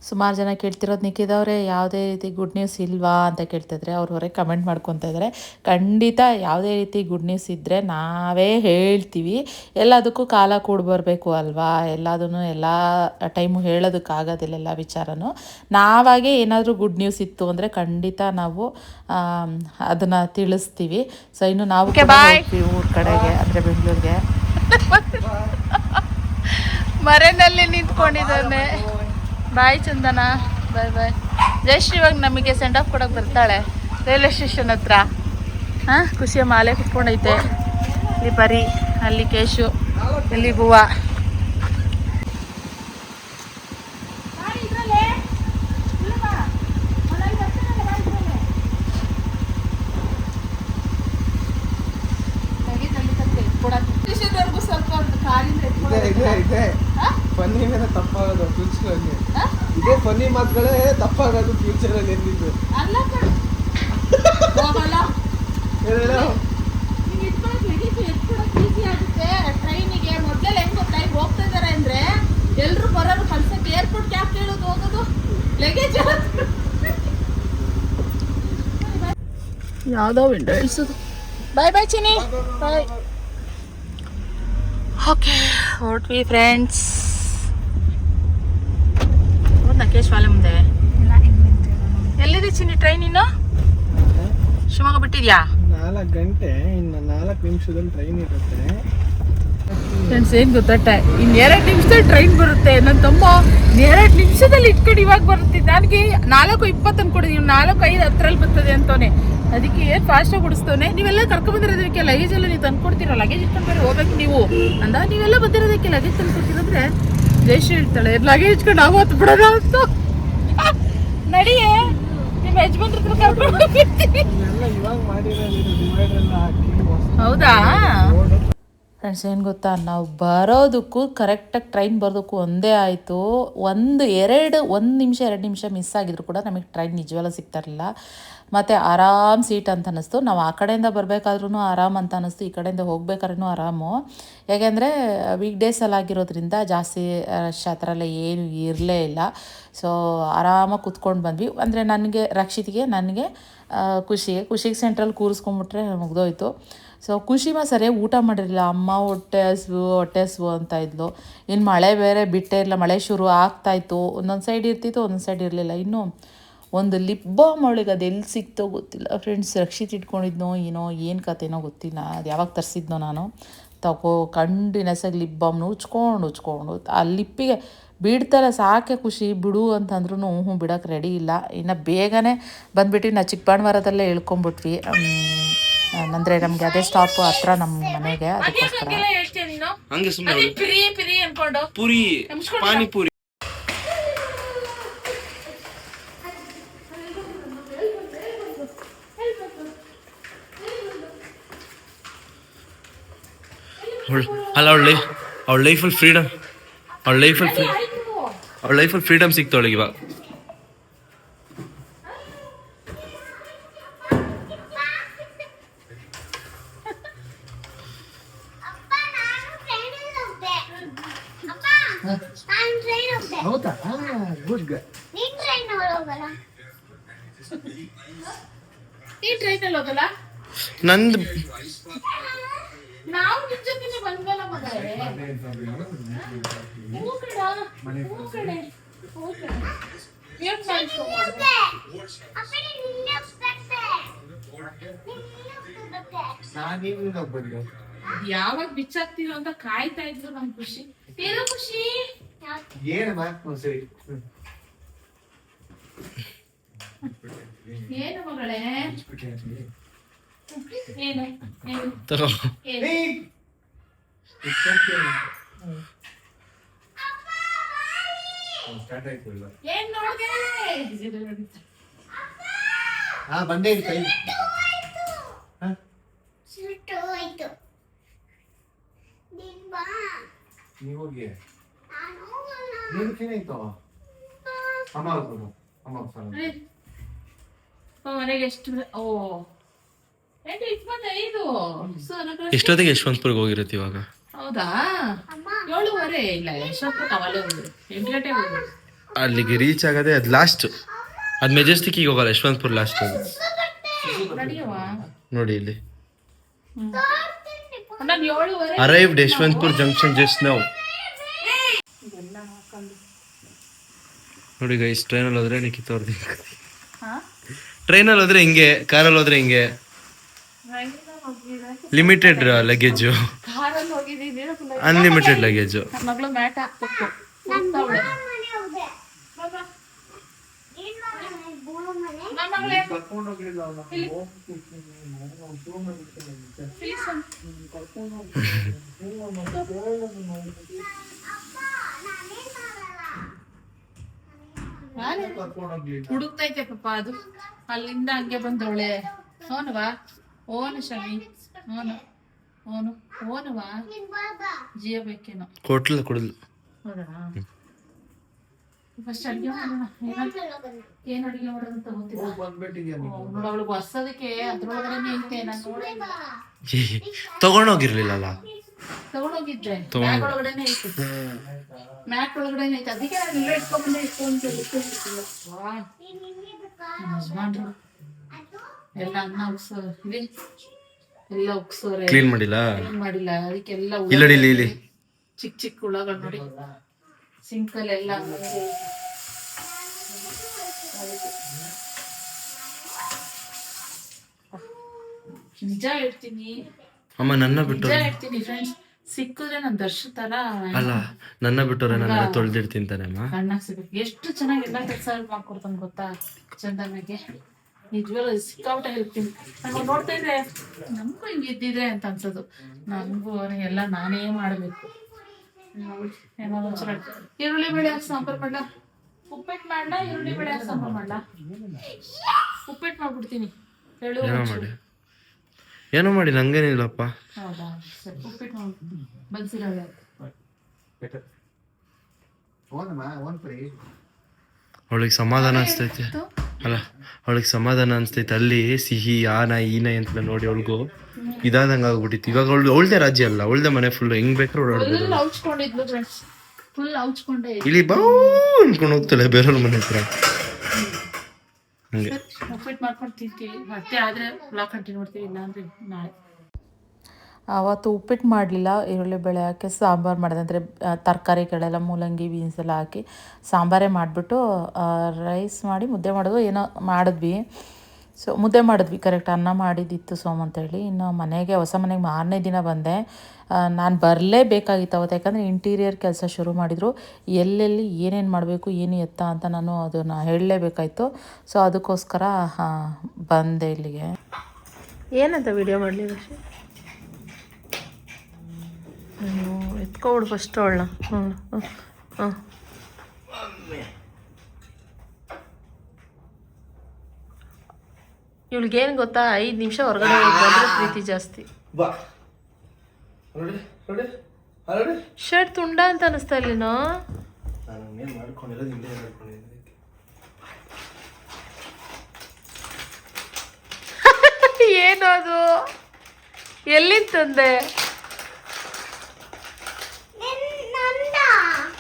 ಸುಮಾರು ಜನ ಕೇಳ್ತಿರೋದು, ನಿಕ್ಕಿದವ್ರೆ ಯಾವುದೇ ರೀತಿ ಗುಡ್ ನ್ಯೂಸ್ ಇಲ್ವಾ ಅಂತ ಕೇಳ್ತಿದ್ರೆ ಅವ್ರು ಹೊರಗೆ ಕಮೆಂಟ್ ಮಾಡ್ಕೊತಾ ಇದ್ದಾರೆ. ಖಂಡಿತ ಯಾವುದೇ ರೀತಿ ಗುಡ್ ನ್ಯೂಸ್ ಇದ್ದರೆ ನಾವೇ ಹೇಳ್ತೀವಿ. ಎಲ್ಲದಕ್ಕೂ ಕಾಲ ಕೂಡ ಬರಬೇಕು ಅಲ್ವಾ. ಎಲ್ಲದನ್ನು ಎಲ್ಲ ಟೈಮು ಹೇಳೋದಕ್ಕಾಗೋದಿಲ್ಲ ಎಲ್ಲ ವಿಚಾರನೂ. ನಾವಾಗೆ ಏನಾದರೂ ಗುಡ್ ನ್ಯೂಸ್ ಇತ್ತು ಅಂದರೆ ಖಂಡಿತ ನಾವು ಅದನ್ನು ತಿಳಿಸ್ತೀವಿ. ಸೊ ಇನ್ನು ನಾವು ಊರ ಕಡೆಗೆ ಅಂದರೆ ಬೆಂಗಳೂರಿಗೆ ಮರೆಯಲ್ಲಿ ನಿಂತ್ಕೊಂಡಿದ್ದಾನೆ. ಬಾಯ್ ಚಂದನ, ಬಾಯ್. ಜಯಶ್ರೀ ಇವಾಗ ನಮಗೆ ಸೆಂಡ್ ಆಫ್ ಕೊಡೋಕೆ ಬರ್ತಾಳೆ ರೈಲ್ವೆ ಸ್ಟೇಷನ್ ಹತ್ರ. ಖುಷಿಯ ಮಾಲೆ ಕುತ್ಕೊಂಡೈತೆ. ಇಲ್ಲಿ ಪರಿ, ಅಲ್ಲಿ ಕೇಶು, ಇಲ್ಲಿ ಬುವ. ಸ್ವಲ್ಪ ಫನ್ನಿ ಮೇಲೆ ತಪ್ಪಾಗೋದು ಫ್ಯೂಚರಲ್ಲಿ. ಇದೇ ಫನ್ನಿ ಮಾತುಗಳೇ ತಪ್ಪಾಗೋದು ಫ್ಯೂಚರಲ್ಲಿ. ಎಂದಿದ್ದು ಟ್ರೈನಿಗೆ ಮೊದಲೆಲ್ಲ ಹೆಂಗ್ ಗೊತ್ತಾ ಹೋಗ್ತಾ ಇದಾರೆ ಅಂದ್ರೆ ಎಲ್ರು ಬರೋರು ಕಳ್ಸಕ್ಕೆ ಏರ್ಪೋರ್ಟ್ ಕ್ಯಾಬ್ ಕೇಳೋದು ಹೋಗೋದು ಲಗೇಜ್ ಯಾವುದೋ ವಿಂಡೋ ಇಳಿಸೋದು. ಬಾಯ್ ಚಿನಿ, ಬಾಯ್. ಓಕೆ ಹೊರಟ್ವಿ ಫ್ರೆಂಡ್ಸ್. ನಕೇಶ್ ವಾಲೆ ಮುಂದೆ ಎಲ್ಲಿದೆ ಚಿನ್ನಿ ಟ್ರೈನ್? ಇನ್ನು ಶಿವಮೊಗ್ಗ ಬಿಟ್ಟಿದ್ಯಾ? 4 ಗಂಟೆ, ಇನ್ನು 4 ನಿಮಿಷದಲ್ಲಿ ಟ್ರೈನ್ ಇರುತ್ತೆ ಫ್ರೆಂಡ್ಸ್. ಏನು ಗೊತ್ತಾ, ಇನ್ನು 2 ನಿಮಿಷದಲ್ಲಿ ಟ್ರೈನ್ ಬರುತ್ತೆ. ನನ್ನ ತಮ್ಮ 2 ನಿಮಿಷದಲ್ಲಿ ಇಟ್ಕೊಂಡು ಇವಾಗ ಬರುತ್ತೆ. ನನಗೆ 4:20 ಅನ್ಕೊಡಿದೀವಿ, 4:05 ಹತ್ತರಲ್ಲಿ ಬರ್ತದೆ ಅಂತವೇ. ಅದಕ್ಕೆ ಏನು ಫಾಸ್ಟಾಗಿ ಓಡಿಸ್ತವನೆ. ನೀವೆಲ್ಲ ಕರ್ಕೊಂಬಂದಿರೋದಕ್ಕೆ ಲಗೇಜ್ ಎಲ್ಲ ನೀವು ತಂದ್ಕೊಡ್ತೀರ, ಲಗೇಜ್ ಇಟ್ಕೊಂಡು ಬೇರೆ ಹೋಗ್ಬೇಕು ನೀವು ಅಂದ. ನೀವೆಲ್ಲ ಬಂದಿರೋದಕ್ಕೆ ಲಗೇಜ್ ತಂದ್ಕೊಡ್ತೀರಂದ್ರೆ ಜಯಶ್ರೀ ಹೇಳ್ತಾಳೆ ಲಗೇಜ್ ಇಟ್ಕೊಂಡು ನಾವು ಹೊತ್ತು ಬಿಡೋಣ ಅಂತ. ನಡಿಯೇ ನಿಮ್ಮ ಯಜಮಾನ್ರ ಹತ್ರ ಕರ್ಕೊಂಡು ಹೋಗ್ಬಿಡ್ತೀನಿ. ಎಲ್ಲ ಇವಾಗ ಮಾಡಿರೋದು ಡಿವೈಡರ್ ಎಲ್ಲ ಹಾಕಿ ಹೌದಾ ಫ್ರೆಂಡ್ಸ್, ಏನು ಗೊತ್ತಾ, ನಾವು ಬರೋದಕ್ಕೂ ಕರೆಕ್ಟಾಗಿ ಟ್ರೈನ್ ಬರೋದಕ್ಕೂ ಒಂದೇ ಆಯಿತು. ಒಂದು ನಿಮಿಷ 2 ನಿಮಿಷ ಮಿಸ್ ಆಗಿದ್ರು ಕೂಡ ನಮಗೆ ಟ್ರೈನ್ ನಿಜವಾಗ್ಲೂ ಸಿಗ್ತಾ ಇರಲಿಲ್ಲ. ಮತ್ತು ಆರಾಮ್ ಸೀಟ್ ಅಂತ ಅನ್ನಿಸ್ತು. ನಾವು ಆ ಕಡೆಯಿಂದ ಬರಬೇಕಾದ್ರೂ ಆರಾಮ್ ಅಂತ ಅನ್ನಿಸ್ತು, ಈ ಕಡೆಯಿಂದ ಹೋಗ್ಬೇಕಾದ್ರೂ ಆರಾಮು. ಯಾಕೆಂದರೆ ವೀಕ್ ಡೇಸಲ್ಲಿ ಆಗಿರೋದ್ರಿಂದ ಜಾಸ್ತಿ ರಶ್ ಆ ಥರ ಎಲ್ಲ ಏನು ಇರಲೇ ಇಲ್ಲ. ಸೊ ಆರಾಮಾಗಿ ಕೂತ್ಕೊಂಡು ಬಂದ್ವಿ. ಅಂದರೆ ರಕ್ಷಿತಿಗೆ ನನಗೆ ಖುಷಿಗೆ ಸೆಂಟ್ರಲ್ಲಿ ಕೂರಿಸ್ಕೊಂಬಿಟ್ರೆ ಮುಗ್ದೋಯ್ತು. ಸೊ ಖುಷಿಮ ಸರಿಯಾಗಿ ಊಟ ಮಾಡಿರಲಿಲ್ಲ. ಅಮ್ಮ ಹೊಟ್ಟೆ ಹಸ್ವು ಅಂತ ಇದ್ಲು. ಇನ್ನು ಮಳೆ ಬೇರೆ ಬಿಟ್ಟೇ ಇಲ್ಲ, ಮಳೆ ಶುರು ಆಗ್ತಾಯಿತ್ತು. ಒಂದೊಂದು ಸೈಡ್ ಇರ್ತಿತ್ತು, ಒಂದೊಂದು ಸೈಡ್ ಇರಲಿಲ್ಲ. ಇನ್ನು ಒಂದು ಲಿಪ್ ಬಾಮ್ ಅವಳಿಗೆ ಅದು ಎಲ್ಲಿ ಸಿಕ್ತೋ ಗೊತ್ತಿಲ್ಲ ಫ್ರೆಂಡ್ಸ್. ರಕ್ಷಿತ್ ಇಟ್ಕೊಂಡಿದ್ನೋ ಏನೋ ಏನು ಕತೆನೋ ಗೊತ್ತಿಲ್ಲ. ಅದು ಯಾವಾಗ ತರಿಸಿದ್ನೋ ನಾನು ಕಂಟಿನ್ಯೂಸ್ ಆಗಿ ಲಿಪ್ ಬಾಮ್ನ ಉಚ್ಕೊಂಡು ಆ ಲಿಪ್ಪಿಗೆ ಬಿಡ್ತಾರೆ ಸಾಕೆ ಖುಷಿ ಬಿಡು ಅಂತಂದ್ರೂ ಬಿಡೋಕ್ಕೆ ರೆಡಿ ಇಲ್ಲ. ಇನ್ನು ಬೇಗನೆ ಬಂದುಬಿಟ್ಟು ನಾವು ಚಿಕ್ಕಬಾಣವಾರದಲ್ಲೇ ಇಳ್ಕೊಂಬಿಟ್ವಿ. ಅಂದರೆ ನಮಗೆ ಅದೇ ಸ್ಟಾಪ್ ಹತ್ರ ನಮ್ಮ ಮನೆಗೆ. ಅದಕ್ಕೋಸ್ಕರ ಹಂಗೆ ಸುಮ್ಮನೆ ಪಿರಿ ಅನ್ಕೊಂಡು ಪೂರಿ ಪಾನಿಪೂರಿ ಅಲ್ಲ ಅವಳ ಲೈಫಲ್ಲಿ ಫ್ರೀಡಮ್ ಸಿಕ್ತು ಅವಳಿಗೆ ಇವಾಗ. ಹೌದಾ ಗುಡ್ ನೀನ್ ಟ್ರೈನಲ್ಲಿ ಹೋಗಲ್ಲ? ನಂದು ನಾವು ನಿನ್ ಜೊತೆನೆ ಬಂದ್ವಲ್ಲ ಮಗಳೇ. ಯಾವಾಗ ಬಿಚ್ಚಾಗ್ತೀರೋ ಅಂತ ಕಾಯ್ತಾ ಇದ್ರು ನಮ್ ಖುಷಿ. ಏನೋ ಖುಷಿ ಏನು ಮಗಳೇ ಏನು ತಗೋ. ಏನ್ ನೋಡ್ದೆ? ಬಂದೇ ಕೈ ನೀವು ಹೋಗಿ ಮನೆಗೆ ಎಷ್ಟು? ಓ 25. ಎಷ್ಟೊತ್ತಿಗೆ ಯಶವಂತಪುರ್ಗೆ ಹೋಗಿರುತ್ತೆ ಇವಾಗ? ಹೌದಾ 7:30 ಇಲ್ಲ ಯಶವಂತಪುರಕ್ಕೆ ಅವಲೇ ಹೋಗಿದ್ರು. 8 ಗಂಟೆಗೆ ಹೋಗಿದ್ರು. ಅಲ್ಲಿಗೆ ರೀಚ್ ಆಗದೆ ಅದು ಲಾಸ್ಟ್. ಅದು ಮೆಜೆಸ್ಟಿಕ್ಕಿಗೆ ಹೋಗಲ್ಲ, ಯಶವಂತಪುರ ಲಾಸ್ಟ್ ಅದು. ನೋಡಿ ಇಲ್ಲಿ arrived Yeshwantpur junction just now. ನೋಡಿ ಗೈಸ್, ಟ್ರೈನಲ್ಲಿ ಹೋದ್ರೆ ನಿಖಿತವ್ರದ್ದು ಟ್ರೈನಲ್ಲಿ ಹೋದ್ರೆ ಹಿಂಗೆ, ಕಾರಲ್ಲಿ ಹೋದ್ರೆ ಹಿಂಗೆ. Limited luggage, unlimited luggage. ಮಗಳು ಮ್ಯಾಟ್ ಹಾಕ್ಬೇಕು. ಹುಡುಕ್ತೈತೆ ಪಾಪ ಅದು. ಅಲ್ಲಿಂದ ಹಂಗೆ ಬಂದವಳೆ. ಓನುವಾ ಓನು ಶಮಿ ಓನುವಾ ಜಿಯೋ ಬೇಕೇನೋ ಕೊಟ್ಲ ಕುಡಿದ್ಲು. ಹೌದಾ? ಫಸ್ಟ್ ಅಡುಗೆ ಮಾಡೋಣ. ಏನ್ ಅಡುಗೆ ಮಾಡೋದಂತ ಗೊತ್ತಿಲ್ಲ ನೋಡ. ಅವಳು ಬರ್ಸೋದಕ್ಕೆ ಅದ್ರೊಳಗಡೆ ಐತೆ. ನಾನು ನೋಡೇ ತಗೊಂಡೋಗಿರ್ಲಿಲ್ಲ. ತಗೊಂಡೋಗಿದ್ದೆ ಮ್ಯಾಕ್ ಒಳಗಡೆನೆ ಐತೆ. ಮ್ಯಾಕ್ ಒಳಗಡೆನೆ ಐತೆ. ಅದಕ್ಕೆ ನಾನು ಇಲ್ಲ ಇಟ್ಕೊಂಡ್ಬಂದೆ. ಯಜಮಾನ್ರು ಎಲ್ಲ ಅನ್ನ ಎಲ್ಲ ಉಗ್ಸೋರೆ. ಕ್ಲೀನ್ ಮಾಡಿಲ್ಲ ಅದಕ್ಕೆಲ್ಲ ಇಲ್ಲಿ ಚಿಕ್ಕ ಹುಳಗಳು ನೋಡಿ ಸಿಂಕಲ್ ಎಲ್ಲ. ನಿಜ ಹೇಳ್ತೀನಿ ಅಮ್ಮ, ನನ್ನ ಬಿಟ್ಟು ಫ್ರೆಂಡ್ಸ್, ಸಿಕ್ಕಿದ್ರೆ ನಾನು ತರ ಅಲ್ಲ, ನನ್ನ ಬಿಟ್ಟವ್ರೆ ನನ್ನ ತೊಳ್ದಿಡ್ತೀನಿ ತಾನೆ ಅಮ್ಮ. ಕಣ್ಣಾಗ ಸಿಗ್ಬೇಕು. ಎಷ್ಟು ಚೆನ್ನಾಗಿ ಎಲ್ಲ ಕೆಲಸ ಮಾಡ್ಕೊಡ್ತಾನೆ ಗೊತ್ತಾ ಚಂದನಾಗೆ. ನಿಜವಾಗ್ಲೂ ಸಿಕ್ಕಾಬಿಟ್ಟ ಹೇಳ್ತೀನಿ. ನಾನು ನೋಡ್ತಾ ಇದ್ರೆ ನಮಗೂ ಹಿಂಗೆ ಇದ್ದಿದ್ರೆ ಅಂತ ಅನ್ಸೋದು. ನಮಗೂ ಎಲ್ಲ ನಾನೇ ಮಾಡಬೇಕು. ಏನೋ ಒಂಚೂರ ಈರುಳ್ಳಿ ಬೇಳೆ ಹಾಕಿ ಸಾಂಬಾರು ಮಾಡ್ಲಾ? ಉಪ್ಪಿಟ್ಟು ಮಾಡ್ಲಾ? ಈರುಳ್ಳಿ ಬೇಳೆ ಹಾಕಿ ಸಾಂಬಾರು ಮಾಡ್ಲಾ? ಉಪ್ಪಿಟ್ಟು ಮಾಡ್ಬಿಡ್ತೀನಿ ಹೇಳು ಏನೋ ಮಾಡಿ ಏನೋ ಮಾಡಿ ನಂಗೇನಿಲ್ಲಪ್ಪ. ಹೌದಾ ಸರಿ ಉಪ್ಪಿಟ್ಟು ಮಾಡ್ಬಿಡ್ತೀನಿ ಬನ್ಸಿರವೆ ಅವಳಿಗೆ ಸಮಾಧಾನ ಅನಿಸ್ತೈತೆ ಅಲ್ಲ, ಅವಳಿಗೆ ಸಮಾಧಾನ ಅನಿಸ್ತೈತೆ. ಅಲ್ಲಿ ಸಿಹಿ ಆನ ಈನ ಅಂತ ನೋಡಿ ಅವಳಿಗೂ ಇದಾದಂಗೆ ಆಗ್ಬಿಟ್ಟಿತ್ತು. ಇವಾಗ ಅವಳದೇ ರಾಜ್ಯ ಅಲ್ಲ, ಅವಳದೇ ಮನೆ ಫುಲ್ ಹೆಂಗ್ ಬೇಕಾದ್ರೂ ಓಡಾಡ್ಬೋದು. ಫುಲ್ ಔಚ್ಕೊಂಡಿದ್ಲು ಫ್ರೆಂಡ್ಸ್, ಫುಲ್ ಔಚ್ಕೊಂಡೇ ಇದ್ಲು. ಇಲ್ಲಿ ಬಾ ಅನ್ಕೊಂಡು ಹೋಗ್ತಾಳೆ ಬೇರೆಯವ್ರ ಮನೆ ಹತ್ರ ಹಂಗೆ. ಉಪ್ಪಿಟ್ಟು ಮಾಡ್ಕೊಂಡು ತಿಂತೀವಿ, ಮತ್ತೆ ಆದರೆ ಬ್ಲಾಗ್ ಕಂಟಿನ್ಯೂ ಮಾಡ್ತೀವಿ, ಇಲ್ಲ ಅಂದರೆ ನಾಳೆ. ಆವತ್ತು ಉಪ್ಪಿಟ್ಟು ಮಾಡಲಿಲ್ಲ, ಈರುಳ್ಳಿ ಬೇಳೆ ಹಾಕಿ ಸಾಂಬಾರು ಮಾಡಿದೆ. ಅಂದರೆ ತರಕಾರಿಗಳೆಲ್ಲ ಮೂಲಂಗಿ ಬೀನ್ಸ್ ಎಲ್ಲ ಹಾಕಿ ಸಾಂಬಾರೇ ಮಾಡಿಬಿಟ್ಟು ರೈಸ್ ಮಾಡಿ ಮುದ್ದೆ ಮಾಡೋದು ಏನೋ ಮಾಡಿದ್ವಿ. ಸೊ ಮುದ್ದೆ ಮಾಡಿದ್ವಿ ಕರೆಕ್ಟ್, ಅನ್ನ ಮಾಡಿದ್ದಿತ್ತು ಸೋಮ್ ಅಂತೇಳಿ. ಇನ್ನು ಮನೆಗೆ ಹೊಸ ಮನೆಗೆ ಮಾರನೇ ದಿನ ಬಂದೆ. ನಾನು ಬರಲೇಬೇಕಾಗಿತ್ತು ಅವತ್ತು, ಯಾಕಂದರೆ ಇಂಟೀರಿಯರ್ ಕೆಲಸ ಶುರು ಮಾಡಿದರು. ಎಲ್ಲೆಲ್ಲಿ ಏನೇನು ಮಾಡಬೇಕು ಏನು ಎತ್ತ ಅಂತ ನಾನು ಅದನ್ನು ಹೇಳಲೇಬೇಕಾಯ್ತು. ಸೊ ಅದಕ್ಕೋಸ್ಕರ ಬಂದೆ ಇಲ್ಲಿಗೆ. ಏನಂತ ವಿಡಿಯೋ ಮಾಡಲಿ ರಕ್ಷಿ? ಎತ್ಕೊಬಿಡು ಫಸ್ಟ್ ಅವಳನ್ನ. ಹ್ಞೂ ಇವಳಿಗೇನು ಗೊತ್ತಾ, 5 ನಿಮಿಷ ಹೊರಗಡೆ ಬಂದರೆ ಪ್ರೀತಿ ಜಾಸ್ತಿ. ಶರ್ಟ್ ತುಂಡ ಅಂತ ಅನಿಸ್ತಾ ಇಲ್ಲೇನೋ. ಏನು ಅದು, ಎಲ್ಲಿಂದ ತಂದೆ?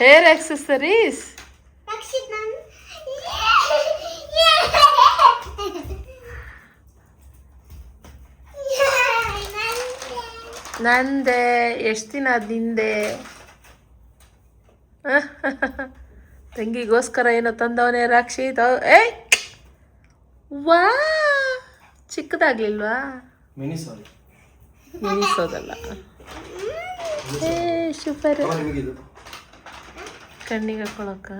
Hair accessories. ನಂದೆ ಎಷ್ಟು ದಿನ ಅದಿಂದೆ. ತಂಗಿಗೋಸ್ಕರ ಏನೋ ತಂದವನೇ ರಾಕ್ಷಿ. ಏಯ್ ವಾ, ಚಿಕ್ಕದಾಗ್ಲಿಲ್ವಾ? ಮಿನಿಸೋದಲ್ಲ. ಏ ಸೂಪರ್. ಕಣ್ಣಿಗೆ ಹಾಕೊಳಕ್ಕ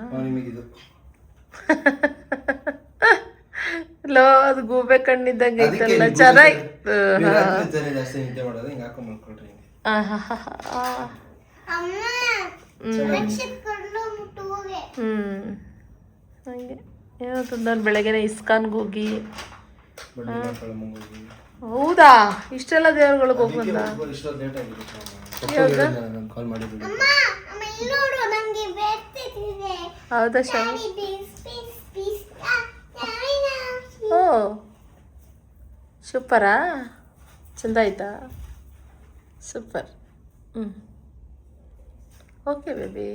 ಲೋ, ಅದು ಗೂಬೆ ಕಣ್ಣಿದ್ದಂಗೆ ಐತಲ್ಲ, ಚೆನ್ನಾಗಿ. ಹಂಗೆ ಯಾವತ್ತು ನಾನು ಬೆಳಗ್ಗೆನೆ ಇಸ್ಕಾನ್ಗೆ ಹೋಗಿ. ಹೌದಾ, ಇಷ್ಟೆಲ್ಲ ದೇವ್ರಗಳಿಗೆ ಹೋಗಿ ಬಂದ? ಹೌದಾ ಶಾಮಿ? ಓ ಸೂಪರಾ, ಚಂದ ಆಯ್ತಾ? ಸೂಪರ್. Okay baby.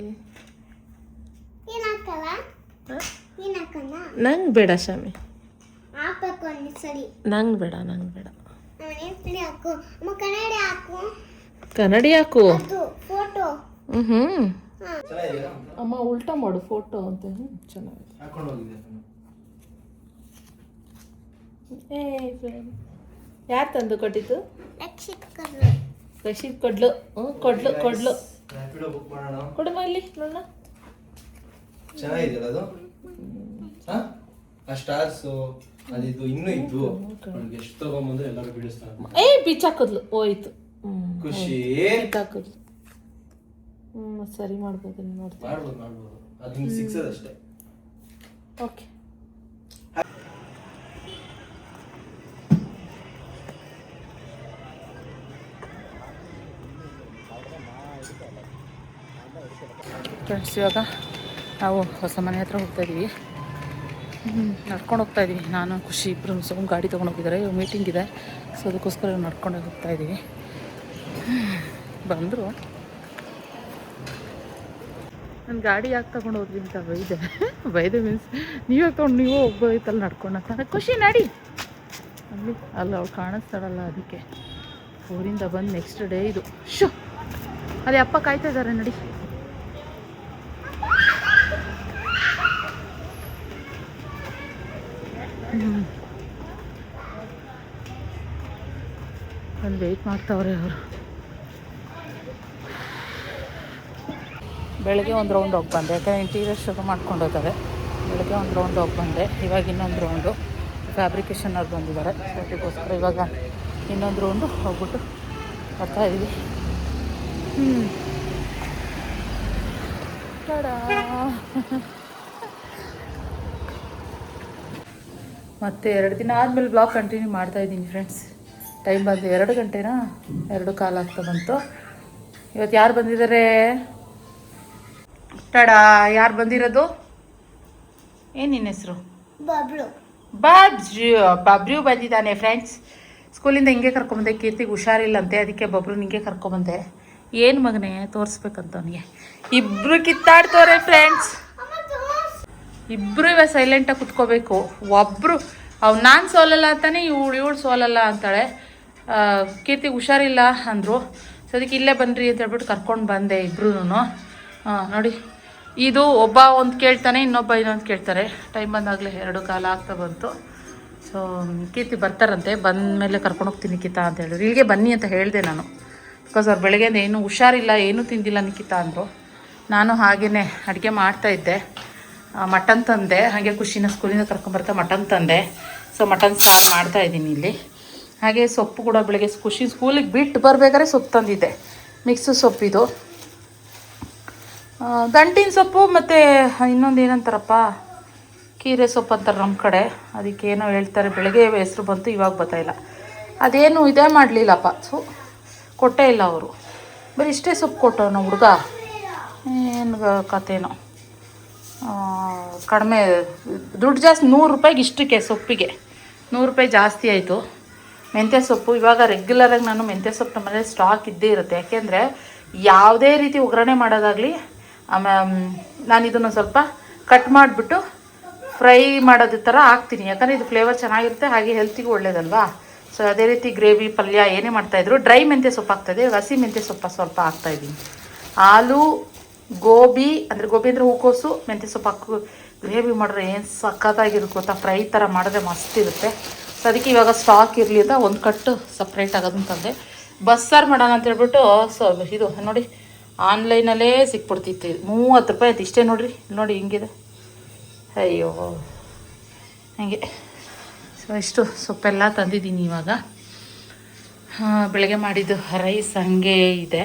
ನಂಗೆ ಬೇಡ ಶಾಮಿ, ನಂಗೆ ಬೇಡ, ನಂಗೆ ಬೇಡ. ಕನ್ನಡಿ ಹಾಕು. ಅಮ್ಮ ಉಲ್ಟಾ ಮಾಡು ಫೋಟೋ ಅಂತ. ಚೆನ್ನಾಗಿದೆ. ಯಾರು ತಂದು ಕೊಟ್ಟಿದ್ದು? ರಕ್ಷಿತ್ ಕೊಡ್ಲು. ಕೊಡ್ಲು ಕೊಡ್ಲು ಕೊಡಮ್ಮ ಇಲ್ಲಿ ನೋಡ. ಚೆನ್ನಾಗಿದೆಯಲ್ಲ ಅದು. ಆ ಸ್ಟಾರ್ಸು ಅದಿದ್ದು ಇನ್ನೂ ಇದ್ವು. ಎಷ್ಟು ತಗೊಂಬಂದ್ರೆ ಎಲ್ಲರೂ ಬೀಳಿಸ್ತಾರೆ. ಬಿಚ್ಚಾಕದ್ಲು, ಹೋಯ್ತು. ಖುಷಿ ಬಿಚ್ಚಾಕದ್ಲು. ಸರಿ ಮಾಡ್ಬೋದು, ನೋಡ್ತೀನಿ. ಮಾಡ್ಬೋದು ಅದು ಹಿಂಗೆ ಸಿಕ್ಸದಷ್ಟೇ. ಓಕೆ. ಫ್ರೆಂಡ್ಸ್, ಇವಾಗ ನಾವು ಹೊಸ ಮನೆ ಹತ್ರ ಹೋಗ್ತಾಯಿದ್ದೀವಿ. ನಡ್ಕೊಂಡು ಹೋಗ್ತಾಯಿದ್ದೀವಿ. ನಾನು ಖುಷಿ ಇಬ್ಬರು ಸ್ವಲ್ಪ ಗಾಡಿ ತೊಗೊಂಡು ಹೋಗಿದ್ದಾರೆ. ಇವಾಗ ಮೀಟಿಂಗ್ ಇದೆ, ಸೊ ಅದಕ್ಕೋಸ್ಕರ ನಡ್ಕೊಂಡು ಹೋಗ್ತಾಯಿದ್ದೀವಿ. ಬಂದರು. ನನ್ನ ಗಾಡಿ ಯಾಕೆ ತೊಗೊಂಡು ಹೋದ್ವಿ ಅಂತ ಬೈದೆ ಮೀನ್ಸ್ ನೀವು ಯಾಕೆ ತೊಗೊಂಡು ನೀವು ಹೋಗ್ಬೋದಿತ್ತಲ್ಲ ನಡ್ಕೊಂಡು ಅಂತ. ಖುಷಿ ನಡಿ ಅಲ್ಲಿ, ಅಲ್ಲ ಅವ್ಳು ಕಾಣಿಸ್ತಾಳಲ್ಲ, ಅದಕ್ಕೆ ಊರಿಂದ ಬಂದು ನೆಕ್ಸ್ಟ್ ಡೇ ಇದು. ಅದೇ ಅಪ್ಪ ಕಾಯ್ತಾ ಇದ್ದಾರೆ ನಡಿ. ಅಲ್ಲಿ ವೆಯ್ಟ್ ಮಾಡ್ತಾವ್ರೆ ಅವರು. ಬೆಳಗ್ಗೆ ಒಂದು ರೌಂಡ್ ಹೋಗಿ ಬಂದೆ, ಯಾಕಂದರೆ ಇಂಟೀರಿಯರ್ ಶುರು ಮಾಡ್ಕೊಂಡು ಹೋಗ್ತಾರೆ. ಬೆಳಗ್ಗೆ ಒಂದು ರೌಂಡ್ ಹೋಗಿ ಬಂದೆ. ಇವಾಗ ಇನ್ನೊಂದು ರೌಂಡು ಫ್ಯಾಬ್ರಿಕೇಷನ್ ಅವ್ರು ಬಂದಿದ್ದಾರೆ, ಅದಕ್ಕೋಸ್ಕರ ಇವಾಗ ಇನ್ನೊಂದು ರೌಂಡು ಹೋಗ್ಬಿಟ್ಟು ಬರ್ತಾಯಿದ್ದೀವಿ. ಮತ್ತು 2 ದಿನ ಆದಮೇಲೆ ಬ್ಲಾಗ್ ಕಂಟಿನ್ಯೂ ಮಾಡ್ತಾಯಿದ್ದೀನಿ ಫ್ರೆಂಡ್ಸ್. ಟೈಮ್ ಬಂದು 2 ಗಂಟೆನಾ 2 ಕಾಲ ಆಗ್ತಾ ಬಂತು. ಇವತ್ತು ಯಾರು ಬಂದಿದ್ದಾರೆ? ಟಡಾ, ಯಾರು ಬಂದಿರೋದು? ಏನು ನಿನ್ನ ಹೆಸರು? ಬಬ್ರು ಬಂದಿದ್ದಾನೆ ಫ್ರೆಂಡ್ಸ್. ಸ್ಕೂಲಿಂದ ಹಿಂಗೆ ಕರ್ಕೊಂಬಂದೆ. ಕೀರ್ತಿಗೆ ಹುಷಾರಿಲ್ಲಂತೆ, ಅದಕ್ಕೆ ಬಬ್ರು ಹಿಂಗೆ ಕರ್ಕೊಂಬಂದೆ. ಏನು ಮಗನೇ ತೋರಿಸ್ಬೇಕಂತ ಅವನಿಗೆ. ಇಬ್ಬರು ಕಿತ್ತಾಡ್ತವ್ರೆ ಫ್ರೆಂಡ್ಸ್. ಇಬ್ಬರು ಇವಾಗ ಸೈಲೆಂಟಾಗಿ ಕುತ್ಕೋಬೇಕು. ಒಬ್ಬರು ನಾನು ಸೋಲಲ್ಲ ಅಂತಾನೆ, ಇವಳು ಸೋಲಲ್ಲ ಅಂತಾಳೆ. ಕೀರ್ತಿಗೆ ಹುಷಾರಿಲ್ಲ ಅಂದರು. ಸೊ ಅದಕ್ಕೆ ಇಲ್ಲೇ ಬನ್ನಿರಿ ಅಂತ ಹೇಳ್ಬಿಟ್ಟು ಕರ್ಕೊಂಡು ಬಂದೆ ಇಬ್ರು. ನೋಡಿ, ಇದು ಒಬ್ಬ ಒಂದು ಕೇಳ್ತಾನೆ, ಇನ್ನೊಬ್ಬ ಇನ್ನೊಂದು ಕೇಳ್ತಾರೆ. ಟೈಮ್ ಬಂದಾಗಲೇ 2 ಕಾಲ ಆಗ್ತಾ ಬಂತು. ಸೊ ಕೀರ್ತಿ ಬರ್ತಾರಂತೆ, ಬಂದ ಮೇಲೆ ಕರ್ಕೊಂಡು ಹೋಗ್ತೀನಿ ನಿಖಿತಾ ಅಂತ ಹೇಳಿದ್ರು. ಇಲ್ಲಿಗೆ ಬನ್ನಿ ಅಂತ ಹೇಳಿದೆ ನಾನು, ಬಿಕಾಸ್ ಅವ್ರು ಬೆಳಗ್ಗೆಯಿಂದ ಏನೂ ಹುಷಾರಿಲ್ಲ, ಏನೂ ತಿಂದಿಲ್ಲ ನಿಖಿತಾ ಅಂದರು. ನಾನು ಹಾಗೆಯೇ ಅಡುಗೆ ಮಾಡ್ತಾಯಿದ್ದೆ. ಮಟನ್ ತಂದೆ, ಹಾಗೆ ಖುಷಿನ ಸ್ಕೂಲಿಂದ ಕರ್ಕೊಂಬರ್ತಾ ಮಟನ್ ತಂದೆ. ಸೊ ಮಟನ್ ಸಾರು ಮಾಡ್ತಾಯಿದ್ದೀನಿ ಇಲ್ಲಿ. ಹಾಗೆ ಸೊಪ್ಪು ಕೂಡ ಬೆಳಗ್ಗೆ ಖುಷಿ ಸ್ಕೂಲಿಗೆ ಬಿಟ್ಟು ಬರಬೇಕಾದ್ರೆ ಸೊಪ್ಪು ತಂದಿದ್ದೆ. ಮಿಕ್ಸು ಸೊಪ್ಪಿದು, ದಂಟಿನ ಸೊಪ್ಪು ಮತ್ತು ಇನ್ನೊಂದು ಏನಂತಾರಪ್ಪ, ಕೀರೆ ಸೊಪ್ಪು ಅಂತಾರೆ ನಮ್ಮ ಕಡೆ. ಅದಕ್ಕೇನೋ ಹೇಳ್ತಾರೆ, ಬೆಳಗ್ಗೆ ಹೆಸರು ಬಂತು, ಇವಾಗ ಬರ್ತಾಯಿಲ್ಲ. ಅದೇನು ಇದೇ ಮಾಡಲಿಲ್ಲಪ್ಪ. ಸೊ ಕೊಟ್ಟೇ ಇಲ್ಲ ಅವರು, ಬರೀ ಇಷ್ಟೇ ಸೊಪ್ಪು ಕೊಟ್ಟವನು ಹುಡುಗ. ಏನು ಕಥೆನೋ, ಕಡಿಮೆ ದುಡ್ಡು ಜಾಸ್ತಿ, 100 ರೂಪಾಯಿಗೆ ಇಷ್ಟಕ್ಕೆ ಸೊಪ್ಪಿಗೆ 100 ರೂಪಾಯಿ ಜಾಸ್ತಿ ಆಯಿತು. ಮೆಂತ್ಯ ಸೊಪ್ಪು ಇವಾಗ ರೆಗ್ಯುಲರಾಗಿ ನಾನು ಮೆಂತ್ಯ ಸೊಪ್ಪು ನಮ್ಮ ಮನೇಲಿ ಸ್ಟಾಕ್ ಇದ್ದೇ ಇರುತ್ತೆ. ಯಾಕೆಂದರೆ ಯಾವುದೇ ರೀತಿ ಒಗ್ಗರಣೆ ಮಾಡೋದಾಗಲಿ, ನಾನು ಇದನ್ನು ಸ್ವಲ್ಪ ಕಟ್ ಮಾಡಿಬಿಟ್ಟು ಫ್ರೈ ಮಾಡೋದು ಥರ ಹಾಕ್ತೀನಿ. ಯಾಕಂದರೆ ಇದು ಫ್ಲೇವರ್ ಚೆನ್ನಾಗಿರುತ್ತೆ, ಹಾಗೆ ಹೆಲ್ತಿಗೂ ಒಳ್ಳೇದಲ್ವಾ. ಸೊ ಅದೇ ರೀತಿ ಗ್ರೇವಿ ಪಲ್ಯ ಏನೇ ಮಾಡ್ತಾಯಿದ್ರು ಡ್ರೈ ಮೆಂತ್ಯ ಸೊಪ್ಪು ಹಾಕ್ತಾಯಿದ್ದೆ. ಹಸಿ ಮೆಂತ್ಯ ಸೊಪ್ಪು ಸ್ವಲ್ಪ ಹಾಕ್ತಾಯಿದ್ದೀನಿ. ಆಲೂ ಗೋಬಿ ಅಂದರೆ ಹೂಕೋಸು ಮೆಂತ್ಯ ಸೊಪ್ಪು ಹಾಕಿ ಗ್ರೇವಿ ಮಾಡಿದ್ರೆ ಏನು ಸಖತ್ತಾಗಿರುತ್ತೆ ಗೊತ್ತಾ. ಫ್ರೈ ಥರ ಮಾಡಿದ್ರೆ ಮಸ್ತ್ ಇರುತ್ತೆ. ಸೊ ಅದಕ್ಕೆ ಇವಾಗ ಸ್ಟಾಕ್ ಇರಲಿ ಅಂತ ಒಂದು ಕಟ್ಟು ಸಪ್ರೇಟ್ ಆಗೋದನ್ನು ತಂದೆ. ಬಸ್ಸಾರು ಮಾಡೋಣ ಅಂತ ಹೇಳ್ಬಿಟ್ಟು ಇದು ನೋಡಿ, ಆನ್ಲೈನಲ್ಲೇ ಸಿಕ್ಬಿಡ್ತಿತ್ತು. 30 ರೂಪಾಯಿ ಆಯ್ತು ಇಷ್ಟೇ. ನೋಡಿ ಹಿಂಗಿದೆ. ಅಯ್ಯೋ ಹಾಗೆ. ಸೊ ಇಷ್ಟು ಸೊಪ್ಪೆಲ್ಲ ತಂದಿದ್ದೀನಿ ಇವಾಗ. ಬೆಳಗ್ಗೆ ಮಾಡಿದ್ದು ರೈಸ್ ಹಂಗೆ ಇದೆ.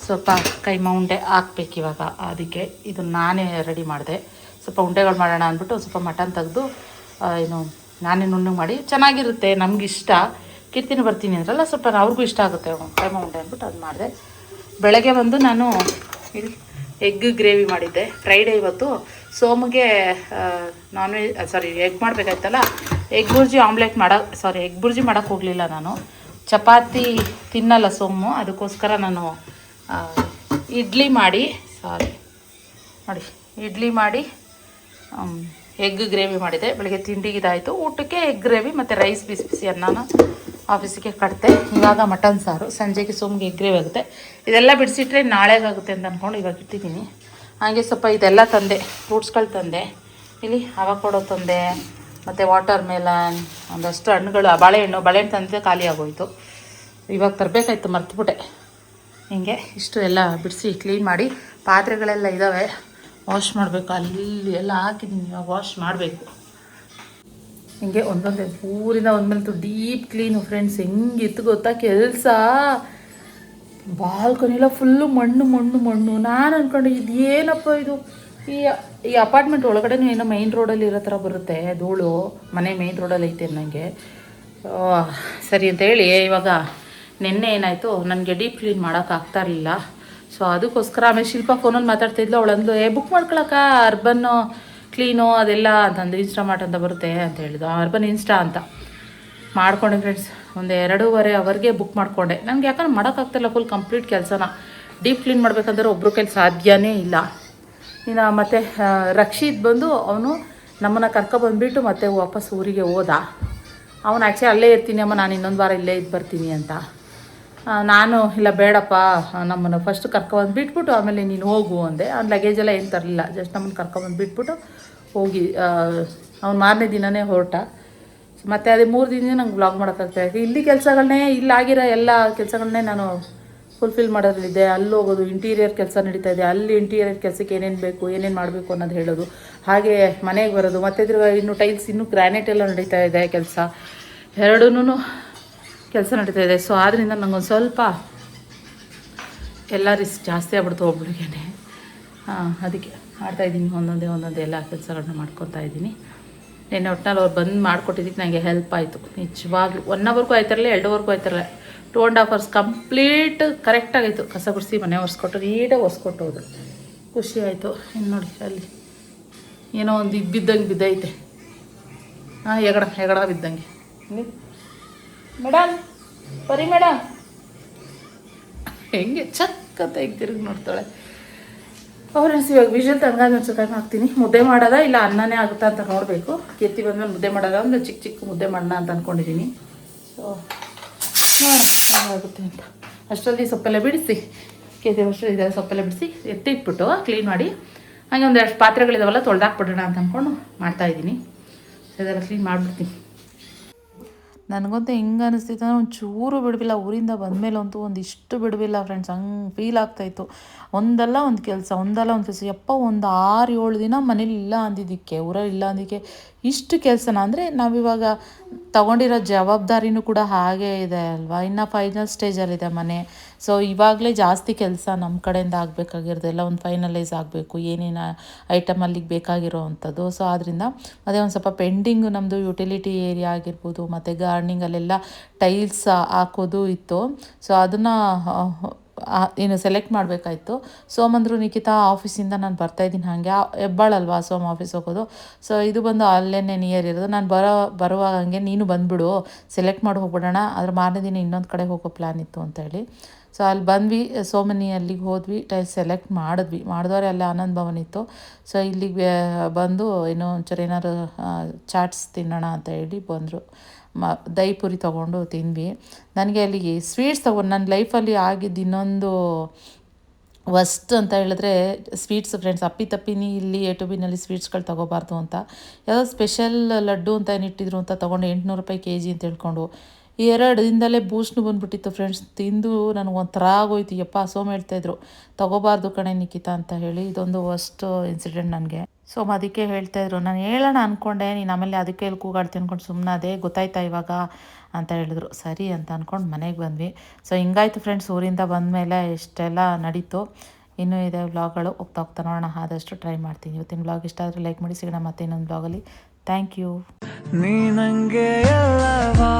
ಸ್ವಲ್ಪ ಕೈಮಾ ಉಂಡೆ ಹಾಕ್ಬೇಕು ಇವಾಗ. ಅದಕ್ಕೆ ಇದು ನಾನೇ ರೆಡಿ ಮಾಡಿದೆ. ಸ್ವಲ್ಪ ಉಂಡೆಗಳು ಮಾಡೋಣ ಅಂದ್ಬಿಟ್ಟು ಸ್ವಲ್ಪ ಮಟನ್ ತೆಗೆದು ನಾನೇ ನುಣ್ಣಗೆ ಮಾಡಿ, ಚೆನ್ನಾಗಿರುತ್ತೆ, ನಮಗಿಷ್ಟ. ಕೀರ್ತಿನೂ ಬರ್ತೀನಿ ಅಂದ್ರಲ್ಲ, ಸ್ವಲ್ಪ ಅವ್ರಿಗೂ ಇಷ್ಟ ಆಗುತ್ತೆ ಕೈಮಾ ಉಂಡೆ ಅಂದ್ಬಿಟ್ಟು ಅದು ಮಾಡಿದೆ. ಬೆಳಗ್ಗೆ ಬಂದು ನಾನು ಇಲ್ಲಿ ಎಗ್ ಗ್ರೇವಿ ಮಾಡಿದ್ದೆ. ಫ್ರೈಡೇ ಇವತ್ತು. ಸೋಮಿಗೆ ಎಗ್ ಮಾಡಬೇಕಾಯ್ತಲ್ಲ, ಎಗ್ ಬುರ್ಜಿ ಮಾಡೋಕ್ಕೆ ಹೋಗಲಿಲ್ಲ ನಾನು. ಚಪಾತಿ ತಿನ್ನಲ್ಲ ಸೋಮು, ಅದಕ್ಕೋಸ್ಕರ ನಾನು ಇಡ್ಲಿ ಮಾಡಿ ಎಗ್ ಗ್ರೇವಿ ಮಾಡಿದೆ. ಬೆಳಗ್ಗೆ ತಿಂಡಿಗೆ ಇದಾಯಿತು. ಊಟಕ್ಕೆ ಎಗ್ ಗ್ರೇವಿ ಮತ್ತು ರೈಸ್ ಬಿಸಿ ಅನ್ನನ ಆಫೀಸಿಗೆ ಕಟ್ತೆ. ಇವಾಗ ಮಟನ್ ಸಾರು, ಸಂಜೆಗೆ ಸೋಮಿಗೆ ಎಗ್ ಗ್ರೇವಿ ಆಗುತ್ತೆ. ಇದೆಲ್ಲ ಬಿಡಿಸಿಟ್ರೆ ನಾಳೆಗಾಗುತ್ತೆ ಅಂತ ಅಂದ್ಕೊಂಡು ಇವಾಗ ಇಟ್ಟಿದ್ದೀನಿ. ಹಾಗೆ ಸ್ವಲ್ಪ ಇದೆಲ್ಲ ತಂದೆ, ಫ್ರೂಟ್ಸ್ಗಳು ತಂದೆ. ಇಲ್ಲಿ ಅವಕಾಡೋ ತಂದೆ, ಮತ್ತು ವಾಟರ್ ಮೆಲನ್, ಒಂದಷ್ಟು ಹಣ್ಣುಗಳು, ಬಾಳೆಹಣ್ಣು ತಂದೆ ಖಾಲಿ ಆಗೋಯಿತು. ಇವಾಗ ತರಬೇಕಾಯ್ತು, ಮರ್ತುಬಿಟ್ಟೆ. ಹಿಂಗೆ ಇಷ್ಟು ಎಲ್ಲ ಬಿಡಿಸಿ ಕ್ಲೀನ್ ಮಾಡಿ, ಪಾತ್ರೆಗಳೆಲ್ಲ ಇದ್ದಾವೆ, ವಾಶ್ ಮಾಡಬೇಕು. ಅಲ್ಲಿ ಎಲ್ಲ ಹಾಕಿದ್ದೀನಿ, ಇವಾಗ ವಾಶ್ ಮಾಡಬೇಕು. ಹಿಂಗೆ ಒಂದೊಂದೇ ಊರಿಂದ ಒಂದ್ಮೇಲೆ ಡೀಪ್ ಕ್ಲೀನು ಫ್ರೆಂಡ್ಸ್. ಹೆಂಗಿತ್ತು ಗೊತ್ತಾ ಕೆಲಸ. ಬಾಲ್ಕನಿಲ್ಲ ಫುಲ್ಲು ಮಣ್ಣು. ನಾನು ಅಂದ್ಕೊಂಡು ಇದು ಏನಪ್ಪ ಇದು, ಈ ಅಪಾರ್ಟ್ಮೆಂಟ್ ಒಳಗಡೆನೂ ಏನೋ ಮೈನ್ ರೋಡಲ್ಲಿ ಇರೋ ಥರ ಬರುತ್ತೆ ಧೂಳು. ಮನೆ ಮೈನ್ ರೋಡಲ್ಲಿ ಐತೆ ನನಗೆ. ಸರಿ ಅಂತ ಹೇಳಿ ಇವಾಗ ನಿನ್ನೆ ಏನಾಯಿತು, ನನಗೆ ಡೀಪ್ ಕ್ಲೀನ್ ಮಾಡೋಕ್ಕಾಗ್ತಾ ಇರಲಿಲ್ಲ. ಸೊ ಅದಕ್ಕೋಸ್ಕರ ಆಮೇಲೆ ಶಿಲ್ಪ ಫೋನಲ್ಲಿ ಮಾತಾಡ್ತಿದ್ಲು. ಅವಳಂದು ಬುಕ್ ಮಾಡ್ಕೊಳಕ್ಕ ಅರ್ಬನ್ನು ಕ್ಲೀನು ಅದೆಲ್ಲ ಅಂತಂದು ಇನ್ಸ್ಟಾಮಾರ್ಟ್ ಅಂತ ಬರುತ್ತೆ ಅಂತ ಹೇಳಿದ್ದು. ಅರ್ಬನ್ ಇನ್ಸ್ಟಾ ಅಂತ ಮಾಡ್ಕೊಂಡೆ ಫ್ರೆಂಡ್ಸ್. ಒಂದು 2.5 ಅವರ್ಗೆ ಬುಕ್ ಮಾಡಿಕೊಂಡೆ. ನನಗೆ ಯಾಕಂದ್ರೆ ಮಾಡೋಕ್ಕಾಗ್ತಿಲ್ಲ ಫುಲ್ ಕಂಪ್ಲೀಟ್ ಕೆಲಸನ. ಡೀಪ್ ಕ್ಲೀನ್ ಮಾಡಬೇಕಂದ್ರೆ ಒಬ್ಬರು ಕೈಲಿ ಸಾಧ್ಯನೇ ಇಲ್ಲ. ಇನ್ನು ಮತ್ತು ರಕ್ಷಿತ್ ಬಂದು ಅವನು ನಮ್ಮನ್ನು ಕರ್ಕೊಬಂದುಬಿಟ್ಟು ಮತ್ತೆ ವಾಪಸ್ ಊರಿಗೆ ಹೋದ. ಅವನು ಆ್ಯಕ್ಚುಲಿ ಅಲ್ಲೇ ಇರ್ತೀನಿ ಅಮ್ಮ, ನಾನು ಇನ್ನೊಂದು ವಾರ ಇಲ್ಲೇ ಇದ್ದು ಬರ್ತೀನಿ ಅಂತ. ನಾನು ಇಲ್ಲ ಬೇಡಪ್ಪ, ನಮ್ಮನ್ನು ಫಸ್ಟ್ ಕರ್ಕೊಬಂದು ಬಿಟ್ಬಿಟ್ಟು ಆಮೇಲೆ ನೀನು ಹೋಗು ಅಂದೆ. ಅವ್ನು ಲಗೇಜೆಲ್ಲ ಏನು ತರಲಿಲ್ಲ, ಜಸ್ಟ್ ನಮ್ಮನ್ನು ಕರ್ಕೊಬಂದು ಬಿಟ್ಬಿಟ್ಟು ಹೋಗಿ ಅವ್ನು ಮಾರನೇ ದಿನವೇ ಹೊರಟ. ಮತ್ತು ಅದೇ 3 ದಿನ ನಂಗೆ ವ್ಲಾಗ್ ಮಾಡೋಕ್ಕಾಗ್ತಾಯಿದೆ. ಇಲ್ಲಿ ಕೆಲಸಗಳನ್ನೇ, ಇಲ್ಲಾಗಿರೋ ಎಲ್ಲ ಕೆಲಸಗಳನ್ನೇ ನಾನು ಫುಲ್ಫಿಲ್ ಮಾಡೋದ್ರಲ್ಲಿದ್ದೆ. ಅಲ್ಲಿ ಹೋಗೋದು, ಇಂಟೀರಿಯರ್ ಕೆಲಸ ನಡೀತಾ ಇದೆ, ಅಲ್ಲಿ ಇಂಟೀರಿಯರ್ ಕೆಲಸಕ್ಕೆ ಏನೇನು ಬೇಕು, ಏನೇನು ಮಾಡಬೇಕು ಅನ್ನೋದು ಹೇಳೋದು. ಹಾಗೆ ಮನೆಗೆ ಬರೋದು, ಮತ್ತು ಇನ್ನು ಟೈಲ್ಸ್, ಇನ್ನೂ ಗ್ರಾನೈಟ್ ಎಲ್ಲ ನಡೀತಾ ಇದೆ ಕೆಲಸ. ಎರಡೂ ಕೆಲಸ ನಡೀತಾ ಇದೆ. ಸೊ ಆದ್ದರಿಂದ ನನಗೊಂದು ಸ್ವಲ್ಪ ಎಲ್ಲ ರಿಸ್ಕ್ ಜಾಸ್ತಿ ಆಗ್ಬಿಡ್ತು ಒಬ್ಳಿಗೆ. ಅದಕ್ಕೆ ಮಾಡ್ತಾಯಿದ್ದೀನಿ, ಒಂದೊಂದೇ ಎಲ್ಲ ಕೆಲಸಗಳನ್ನ ಮಾಡ್ಕೊತಾ ಇದ್ದೀನಿ. ನಿನ್ನೆ ಒಟ್ಟಿನಲ್ಲಿ ಅವ್ರು ಬಂದು ಮಾಡಿಕೊಟ್ಟಿದ್ದಕ್ಕೆ ನನಗೆ ಹೆಲ್ಪ್ ಆಯಿತು ನಿಜವಾಗ್ಲೂ 1 ಅವರ್ಗೂ ಆಯ್ತಿರಲಿಲ್ಲ 2 ಅವರ್ಗೂ ಆಯ್ತಿರಲಿಲ್ಲ 2.5 ಅವರ್ಸ್ ಕಂಪ್ಲೀಟ್ ಕರೆಕ್ಟಾಗಿತ್ತು. ಕಸ ಗುಡಿಸಿ ಮನೆ ಒರೆಸ್ಕೊಟ್ಟು ನೀಟಾಗಿ ಒರೆಸ್ಕೊಟ್ಟು ಹೋದ್ರು. ಖುಷಿ ಆಯಿತು. ಇನ್ನು ನೋಡಿ ಅಲ್ಲಿ ಏನೋ ಒಂದು ಇದು ಬಿದ್ದಂಗೆ ಬಿದ್ದೈತೆ. ಹಾಂ ಹೆಗಡ ಬಿದ್ದಂಗೆ. ಮೇಡಮ್ ಬರೀ ಮೇಡಮ್ ಹೆಂಗೆ ಚಕ್ಕತ್ತ ಈಗ ತಿರುಗಿ ನೋಡ್ತಾಳೆ. ಫ್ರೆಂಡ್ಸ್ ಇವಾಗ ವಿಷಲ್ ತನಗಾದ ಒಂದು ಟೈಮ್ ಹಾಕ್ತೀನಿ. ಮುದ್ದೆ ಮಾಡೋದ ಇಲ್ಲ ಅನ್ನನೇ ಆಗುತ್ತಾ ಅಂತ ನೋಡಬೇಕು. ಕೀರ್ತಿ ಬಂದಮೇಲೆ ಮುದ್ದೆ ಮಾಡೋದ ಒಂದು ಚಿಕ್ಕ ಮುದ್ದೆ ಮಾಡೋಣ ಅಂತ ಅಂದ್ಕೊಂಡಿದ್ದೀನಿ. ಸೊ ಆಗುತ್ತೆ ಅಂತ ಅಷ್ಟರಲ್ಲಿ ಸೊಪ್ಪೆಲ್ಲ ಬಿಡಿಸಿ ಕೀರ್ತಿ ಅಷ್ಟರಲ್ಲಿ ಇದೆ ಸೊಪ್ಪೆಲ್ಲ ಬಿಡಿಸಿ ಎತ್ತಿಟ್ಬಿಟ್ಟು ಕ್ಲೀನ್ ಮಾಡಿ ಹಾಗೆ ಒಂದೆರಡು ಪಾತ್ರೆಗಳಿದಾವಲ್ಲ ತೊಳೆದಾಕ್ಬಿಡೋಣ ಅಂತ ಅಂದ್ಕೊಂಡು ಮಾಡ್ತಾಯಿದ್ದೀನಿ. ಇದೆಲ್ಲ ಕ್ಲೀನ್ ಮಾಡಿಬಿಡ್ತೀನಿ. ನನಗಂತೂ ಹೆಂಗೆ ಅನಿಸ್ತಿತ್ತು ಅಂದರೆ ಒಂಚೂರು ಬಿಡವಿಲ್ಲ. ಊರಿಂದ ಬಂದಮೇಲೆ ಅಂತೂ ಒಂದಿಷ್ಟು ಬಿಡವಿಲ್ಲ ಫ್ರೆಂಡ್ಸ್. ಹಂಗೆ ಫೀಲ್ ಆಗ್ತಾಯಿತ್ತು. ಒಂದಲ್ಲ ಒಂದು ಕೆಲಸ ಯಪ್ಪ ಒಂದು 6-7 ದಿನ ಮನೇಲಿ ಇಲ್ಲ ಅಂದಿದ್ದಕ್ಕೆ ಊರಲ್ಲಿ ಇಲ್ಲ ಅಂದಿದ್ದಕ್ಕೆ ಇಷ್ಟು ಕೆಲಸನ ಅಂದರೆ ನಾವಿವಾಗ ತಗೊಂಡಿರೋ ಜವಾಬ್ದಾರಿನೂ ಕೂಡ ಹಾಗೇ ಇದೆ ಅಲ್ವಾ. ಇನ್ನು ಫೈನಲ್ ಸ್ಟೇಜಲ್ಲಿದೆ ಮನೆ. ಸೊ ಇವಾಗಲೇ ಜಾಸ್ತಿ ಕೆಲಸ ನಮ್ಮ ಕಡೆಯಿಂದ ಆಗಬೇಕಾಗಿರೋದು ಎಲ್ಲ ಒಂದು ಫೈನಲೈಸ್ ಆಗಬೇಕು ಏನೇನು ಐಟಮ್ ಅಲ್ಲಿಗೆ ಬೇಕಾಗಿರೋ ಅಂಥದ್ದು. ಸೊ ಆದ್ದರಿಂದ ಅದೇ ಒಂದು ಸ್ವಲ್ಪ ಪೆಂಡಿಂಗು ನಮ್ಮದು ಯುಟಿಲಿಟಿ ಏರಿಯಾ ಆಗಿರ್ಬೋದು ಮತ್ತು ಗಾರ್ಡನಿಂಗಲ್ಲೆಲ್ಲ ಟೈಲ್ಸ್ ಹಾಕೋದು ಇತ್ತು. ಸೊ ಅದನ್ನು ಸೆಲೆಕ್ಟ್ ಮಾಡಬೇಕಾಯ್ತು. ಸೋಮಂದ್ರು ನಿಖಿತಾ ಆಫೀಸಿಂದ ನಾನು ಬರ್ತಾಯಿದ್ದೀನಿ ಹಾಗೆ ಹೆಬ್ಬಾಳಲ್ವಾ ಸೋಮ ಆಫೀಸ್ ಹೋಗೋದು. ಸೊ ಇದು ಬಂದು ಅಲ್ಲೇ ನಿಯರ್ ಇರೋದು. ನಾನು ಬರುವಾಗ ಹಂಗೆ ನೀನು ಬಂದುಬಿಡು ಸೆಲೆಕ್ಟ್ ಮಾಡಿ ಹೋಗ್ಬಿಡೋಣ. ಅದ್ರ ಮಾರನೇ ದಿನ ಇನ್ನೊಂದು ಕಡೆ ಹೋಗೋ ಪ್ಲ್ಯಾನ್ ಇತ್ತು ಅಂತೇಳಿ. ಸೊ ಅಲ್ಲಿ ಬಂದ್ವಿ ಸೋಮನಿ ಅಲ್ಲಿಗೆ ಹೋದ್ವಿ. ಟೈಲ್ಸ್ ಸೆಲೆಕ್ಟ್ ಮಾಡಿದವ್ರೆ ಅಲ್ಲೇ ಆನಂದ್ ಭವನ್ ಇತ್ತು. ಸೊ ಇಲ್ಲಿಗೆ ಬಂದು ಇನ್ನೂ ಒಂಚೂರು ಏನಾದ್ರು ಚಾಟ್ಸ್ ತಿನ್ನೋಣ ಅಂತ ಹೇಳಿ ಬಂದರು. ದಹಿ ಪುರಿ ತೊಗೊಂಡು ತಿಂದ್ವಿ. ನನಗೆ ಅಲ್ಲಿಗೆ ಸ್ವೀಟ್ಸ್ ತೊಗೊಂಡು ನನ್ನ ಲೈಫಲ್ಲಿ ಆಗಿದ್ದು ಇನ್ನೊಂದು ವಸ್ಟ್ ಅಂತ ಹೇಳಿದ್ರೆ ಸ್ವೀಟ್ಸ್ ಫ್ರೆಂಡ್ಸ್. ಅಪ್ಪಿತಪ್ಪಿನಿ ಇಲ್ಲಿ ಎ ಟು ಬಿನಲ್ಲಿ ಸ್ವೀಟ್ಸ್ಗಳು ತೊಗೋಬಾರ್ದು ಅಂತ ಯಾವುದೋ ಸ್ಪೆಷಲ್ ಲಡ್ಡು ಅಂತ ಏನಿಟ್ಟಿದ್ರು ಅಂತ ತೊಗೊಂಡು 800 ರೂಪಾಯಿ kg ಅಂತ ಹೇಳ್ಕೊಂಡು 2 ದಿನದಲ್ಲೇ ಬೂಸ್ಟ್ನು ಬಂದುಬಿಟ್ಟಿತ್ತು ಫ್ರೆಂಡ್ಸ್. ತಿಂದು ನನಗೆ ಒಂಥರ ಆಗೋಯ್ತು. ಯಪ್ಪ ಸೋಮ ಹೇಳ್ತಾಯಿದ್ರು ತೊಗೋಬಾರ್ದು ಕಣೆ ನಿಖಿತಾ ಅಂತ ಹೇಳಿ. ಇದೊಂದು ವಸ್ಟ್ ಇನ್ಸಿಡೆಂಟ್ ನನಗೆ. ಸೊ ಅದಕ್ಕೆ ಹೇಳ್ತಾಯಿದ್ರು. ನಾನು ಹೇಳೋಣ ಅಂದ್ಕೊಂಡೆ ನೀನು ಆಮೇಲೆ ಅದಕ್ಕೆ ಎಲ್ಲಿ ಕೂಗಾಡ್ತೀನಿ ಅಂದ್ಕೊಂಡು ಸುಮ್ಮನಾದೆ. ಗೊತ್ತಾಯ್ತಾ ಇವಾಗ ಅಂತ ಹೇಳಿದ್ರು. ಸರಿ ಅಂತ ಅಂದ್ಕೊಂಡು ಮನೆಗೆ ಬಂದ್ವಿ. ಸೊ ಹಿಂಗಾಯ್ತು ಫ್ರೆಂಡ್ಸ್. ಊರಿಂದ ಬಂದಮೇಲೆ ಇಷ್ಟೆಲ್ಲ ನಡೀತು. ಇನ್ನೂ ಇದೆ ವ್ಲಾಗ್ಗಳು ಹೋಗ್ತಾ ನೋಡೋಣ. ಆದಷ್ಟು ಟ್ರೈ ಮಾಡ್ತೀನಿ. ಇವತ್ತಿನ ವ್ಲಾಗ್ ಇಷ್ಟ ಆದರೆ ಲೈಕ್ ಮಾಡಿ. ಸಿಗೋಣ ಮತ್ತೆ ಇನ್ನೊಂದು ವ್ಲಾಗಲ್ಲಿ. Thank you. ನೀ ನಂಗೆ ಎಲ್ಲವಾ